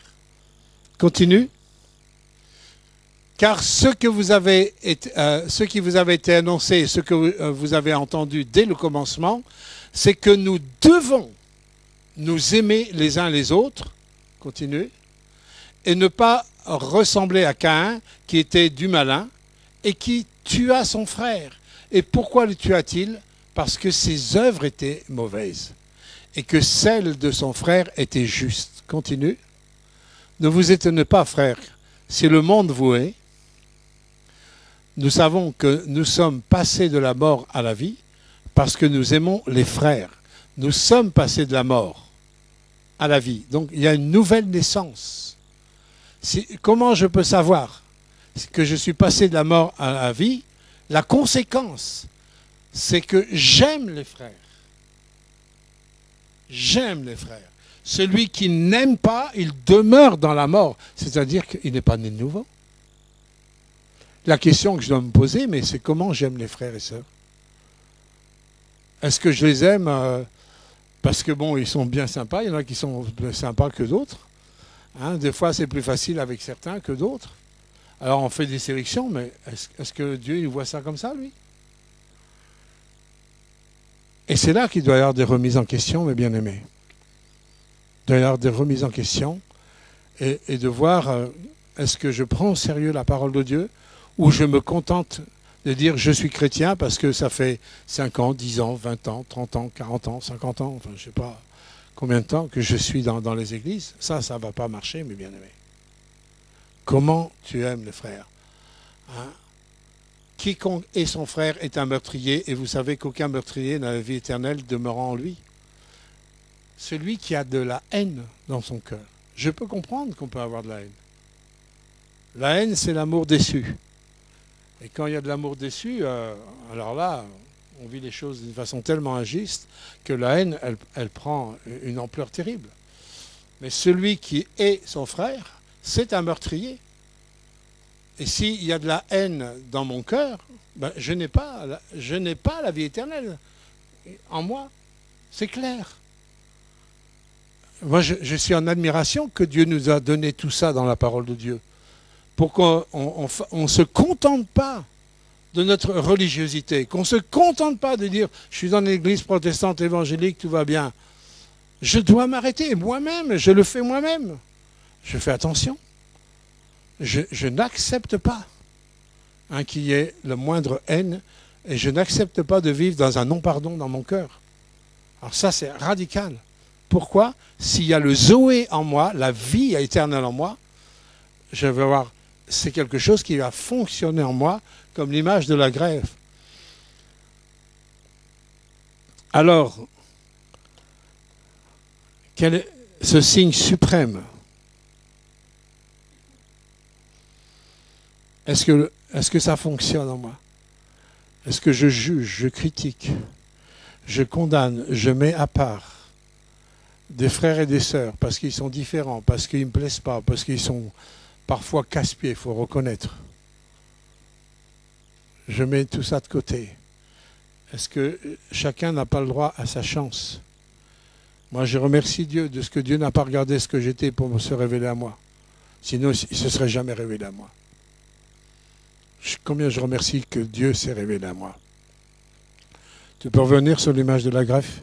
Continue. Car ce qui vous avait été annoncé et ce que vous avez entendu dès le commencement, c'est que nous devons nous aimer les uns les autres, continue, et ne pas ressembler à Caïn, qui était du malin, et qui tua son frère. Et pourquoi le tua-t-il? Parce que ses œuvres étaient mauvaises, et que celles de son frère étaient justes. Continue. Ne vous étonnez pas, frères, si le monde vous hait. Nous savons que nous sommes passés de la mort à la vie, parce que nous aimons les frères. Nous sommes passés de la mort à la vie. Donc il y a une nouvelle naissance. Comment je peux savoir que je suis passé de la mort à la vie? La conséquence, c'est que j'aime les frères. J'aime les frères. Celui qui n'aime pas, il demeure dans la mort. C'est-à-dire qu'il n'est pas né de nouveau. La question que je dois me poser, mais c'est comment j'aime les frères et sœurs? Est-ce que je les aime parce que, bon, ils sont bien sympas, il y en a qui sont plus sympas que d'autres. Hein, des fois, c'est plus facile avec certains que d'autres. Alors, on fait des sélections, mais est-ce que Dieu il voit ça comme ça, lui? Et c'est là qu'il doit y avoir des remises en question, mes bien-aimés. Il doit y avoir des remises en question et de voir est-ce que je prends au sérieux la parole de Dieu ou je me contente de dire je suis chrétien parce que ça fait 5 ans, 10 ans, 20 ans, 30 ans, 40 ans, 50 ans, enfin je ne sais pas combien de temps que je suis dans les églises. Ça ne va pas marcher, mes bien-aimés. Comment tu aimes les frères? Hein? quiconque est son frère est un meurtrier, et vous savez qu'aucun meurtrier n'a la vie éternelle demeurant en lui. Celui qui a de la haine dans son cœur. Je peux comprendre qu'on peut avoir de la haine. La haine, c'est l'amour déçu. Et quand il y a de l'amour déçu, alors là, on vit les choses d'une façon tellement injuste que la haine, elle prend une ampleur terrible. Mais celui qui est son frère, c'est un meurtrier. Et s'il y a de la haine dans mon cœur, ben, je n'ai pas la vie éternelle en moi. C'est clair. Moi, je suis en admiration que Dieu nous a donné tout ça dans la parole de Dieu. Pour qu'on ne se contente pas de notre religiosité, qu'on ne se contente pas de dire « je suis dans l'église protestante évangélique, tout va bien ». Je dois m'arrêter moi-même, je le fais moi-même. Je fais attention. Je n'accepte pas qu'il y ait le moindre haine et je n'accepte pas de vivre dans un non-pardon dans mon cœur. Alors ça, c'est radical. Pourquoi? S'il y a le Zoé en moi, la vie éternelle en moi, je vais voir, c'est quelque chose qui va fonctionner en moi comme l'image de la grève. Alors, quel est ce signe suprême? Est-ce que ça fonctionne en moi? Est-ce que je juge, je critique, je condamne, je mets à part des frères et des sœurs parce qu'ils sont différents, parce qu'ils ne me plaisent pas, parce qu'ils sont parfois casse-pieds, il faut reconnaître. Je mets tout ça de côté. Est-ce que chacun n'a pas le droit à sa chance? Moi, je remercie Dieu de ce que Dieu n'a pas regardé ce que j'étais pour se révéler à moi. Sinon, il ne se serait jamais révélé à moi. Combien je remercie que Dieu s'est révélé à moi. Tu peux revenir sur l'image de la greffe?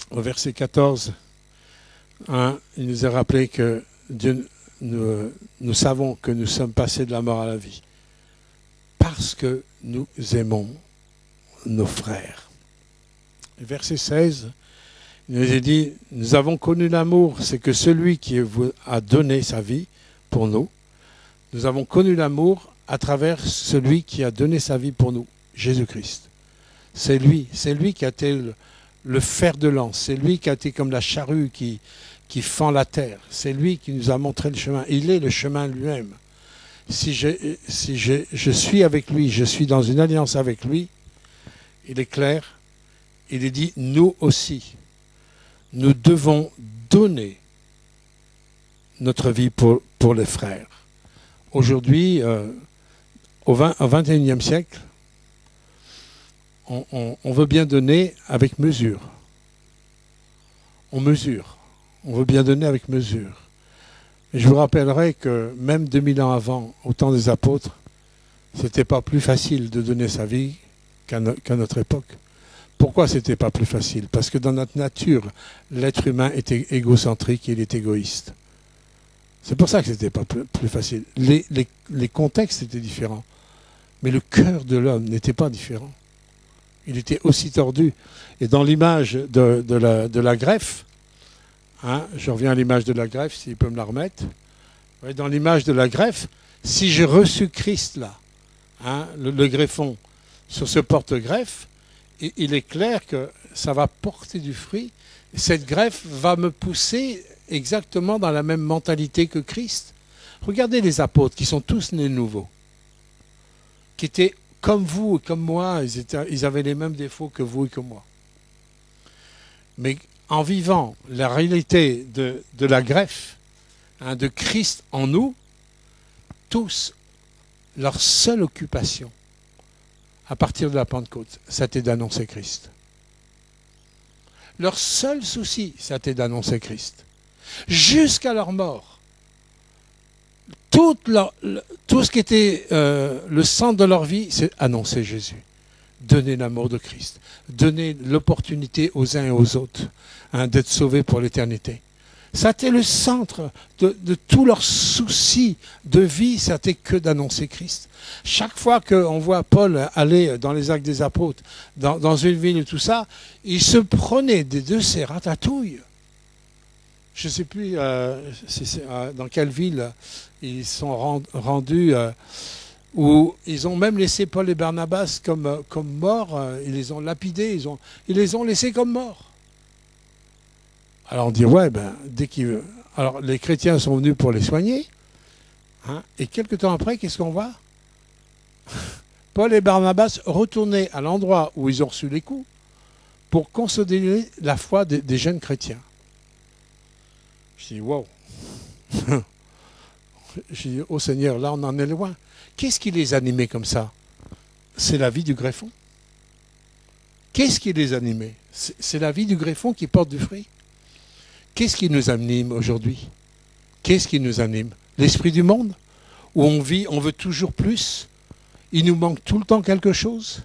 Au verset 14, il nous est rappelé que Dieu, nous savons que nous sommes passés de la mort à la vie parce que nous aimons nos frères. Verset 16, il nous est dit, nous avons connu l'amour, c'est que celui qui a donné sa vie pour nous, nous avons connu l'amour à travers celui qui a donné sa vie pour nous, Jésus-Christ. C'est lui qui a été le fer de lance, c'est lui qui a été comme la charrue qui fend la terre, c'est lui qui nous a montré le chemin, il est le chemin lui-même. Si je suis avec lui, je suis dans une alliance avec lui, il est clair, il est dit, nous aussi, nous devons donner notre vie pour les frères. Aujourd'hui, au XXIe siècle, on veut bien donner avec mesure. On mesure. On veut bien donner avec mesure. Et je vous rappellerai que même 2000 ans avant, au temps des apôtres, c'était pas plus facile de donner sa vie qu'à notre époque. Pourquoi c'était pas plus facile? Parce que dans notre nature, l'être humain était égocentrique, il est égoïste. C'est pour ça que c'était pas plus facile. Les contextes étaient différents. Mais le cœur de l'homme n'était pas différent. Il était aussi tordu. Et dans l'image de la greffe, je reviens à l'image de la greffe, s'il peut me la remettre. Ouais, dans l'image de la greffe, si j'ai reçu Christ là, le greffon, sur ce porte-greffe, il est clair que ça va porter du fruit. Cette greffe va me pousser exactement dans la même mentalité que Christ. Regardez les apôtres qui sont tous nés nouveaux, qui étaient comme vous et comme moi, ils avaient les mêmes défauts que vous et que moi. Mais en vivant la réalité de la greffe, de Christ en nous, tous, leur seule occupation, à partir de la Pentecôte, c'était d'annoncer Christ. Leur seul souci, c'était d'annoncer Christ. Jusqu'à leur mort. Tout ce qui était le centre de leur vie, c'est annoncer Jésus. Donner l'amour de Christ. Donner l'opportunité aux uns et aux autres d'être sauvés pour l'éternité. C'était le centre de tous leurs soucis de vie, c'était que d'annoncer Christ. Chaque fois qu'on voit Paul aller dans les Actes des Apôtres, dans une ville et tout ça, il se prenait de ses ratatouilles Je ne sais plus dans quelle ville ils sont rendus, où ils ont même laissé Paul et Barnabas comme morts. Ils les ont lapidés, ils les ont laissés comme morts. Alors on dit, ouais, ben, alors les chrétiens sont venus pour les soigner, hein, et quelque temps après, qu'est-ce qu'on voit? Paul et Barnabas retournaient à l'endroit où ils ont reçu les coups pour consolider la foi des jeunes chrétiens. Je dis, wow. Je dis, oh Seigneur, là on en est loin. Qu'est-ce qui les animait comme ça? C'est la vie du greffon. Qu'est-ce qui les animait? C'est la vie du greffon qui porte du fruit. Qu'est-ce qui nous anime aujourd'hui? Qu'est-ce qui nous anime? L'esprit du monde? Où on vit, on veut toujours plus? Il nous manque tout le temps quelque chose?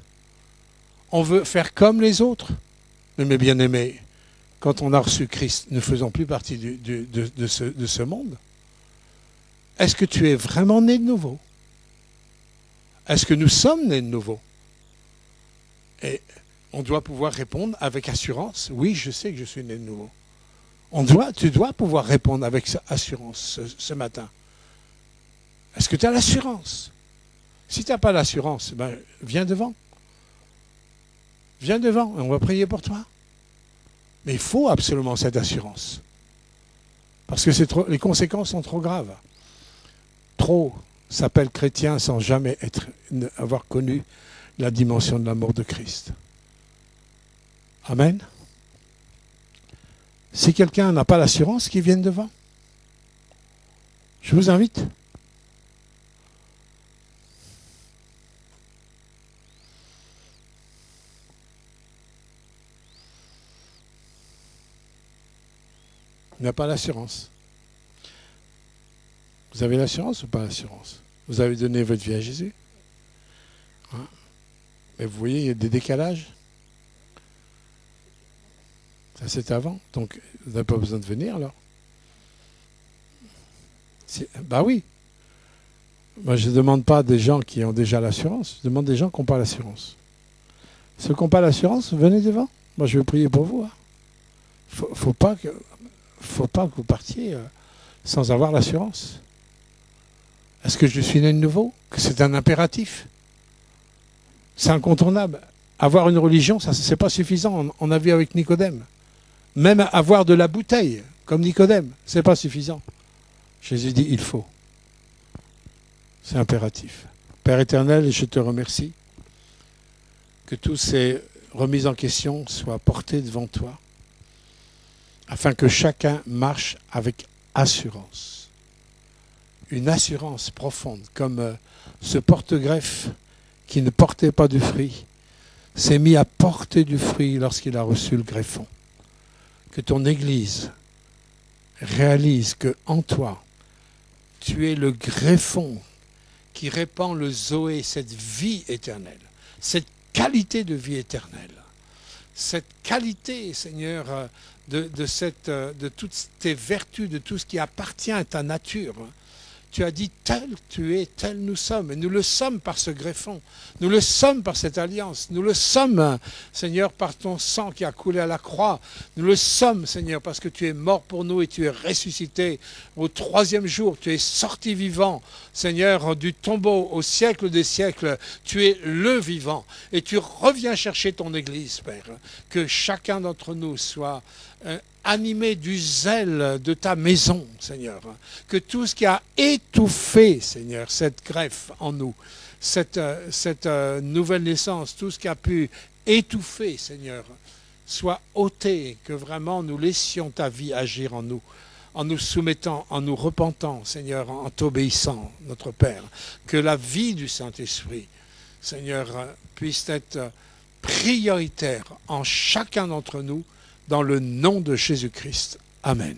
On veut faire comme les autres? Mais mes bien-aimés, quand on a reçu Christ, nous ne faisons plus partie de ce monde. Est-ce que tu es vraiment né de nouveau? Est-ce que nous sommes nés de nouveau? Et on doit pouvoir répondre avec assurance. Oui, je sais que je suis né de nouveau. Tu dois pouvoir répondre avec assurance ce matin. Est-ce que tu as l'assurance? Si tu n'as pas l'assurance, ben, viens devant. Viens devant et on va prier pour toi. Mais il faut absolument cette assurance. Parce que les conséquences sont trop graves. Trop s'appelle chrétien sans jamais avoir connu la dimension de l'amour de Christ. Amen. Si quelqu'un n'a pas l'assurance, qu'il vienne devant. Je vous invite. Il n'a pas l'assurance. Vous avez l'assurance ou pas l'assurance? Vous avez donné votre vie à Jésus? Hein? Mais vous voyez, il y a des décalages. Ça, c'est avant. Donc, vous n'avez pas besoin de venir, alors. Bah oui. Moi, je ne demande pas des gens qui ont déjà l'assurance. Je demande des gens qui n'ont pas l'assurance. Ceux qui n'ont pas l'assurance, venez devant. Moi, je vais prier pour vous. Hein. Faut pas que vous partiez sans avoir l'assurance. Est-ce que je suis né de nouveau? Que c'est un impératif? C'est incontournable. Avoir une religion, ça, c'est pas suffisant. On a vu avec Nicodème. Même avoir de la bouteille, comme Nicodème, c'est pas suffisant. Jésus dit, il faut. C'est impératif. Père éternel, je te remercie que toutes ces remises en question soient portées devant toi, afin que chacun marche avec assurance. Une assurance profonde, comme ce porte-greffe qui ne portait pas du fruit, s'est mis à porter du fruit lorsqu'il a reçu le greffon. Que ton Église réalise que en toi, tu es le greffon qui répand le Zoé, cette vie éternelle, cette qualité de vie éternelle, cette qualité, Seigneur, de toutes tes vertus, de tout ce qui appartient à ta nature. Tu as dit, tel tu es, tel nous sommes. Et nous le sommes par ce greffon. Nous le sommes par cette alliance. Nous le sommes, Seigneur, par ton sang qui a coulé à la croix. Nous le sommes, Seigneur, parce que tu es mort pour nous et tu es ressuscité. Au 3e jour, tu es sorti vivant, Seigneur, du tombeau au siècle des siècles. Tu es le vivant. Et tu reviens chercher ton Église, Père. Que chacun d'entre nous soit animé du zèle de ta maison, Seigneur. Que tout ce qui a étouffé, Seigneur, cette greffe en nous, cette nouvelle naissance, tout ce qui a pu étouffer, Seigneur, soit ôté, que vraiment nous laissions ta vie agir en nous soumettant, en nous repentant, Seigneur, en t'obéissant, notre Père. Que la vie du Saint-Esprit, Seigneur, puisse être prioritaire en chacun d'entre nous, dans le nom de Jésus-Christ. Amen.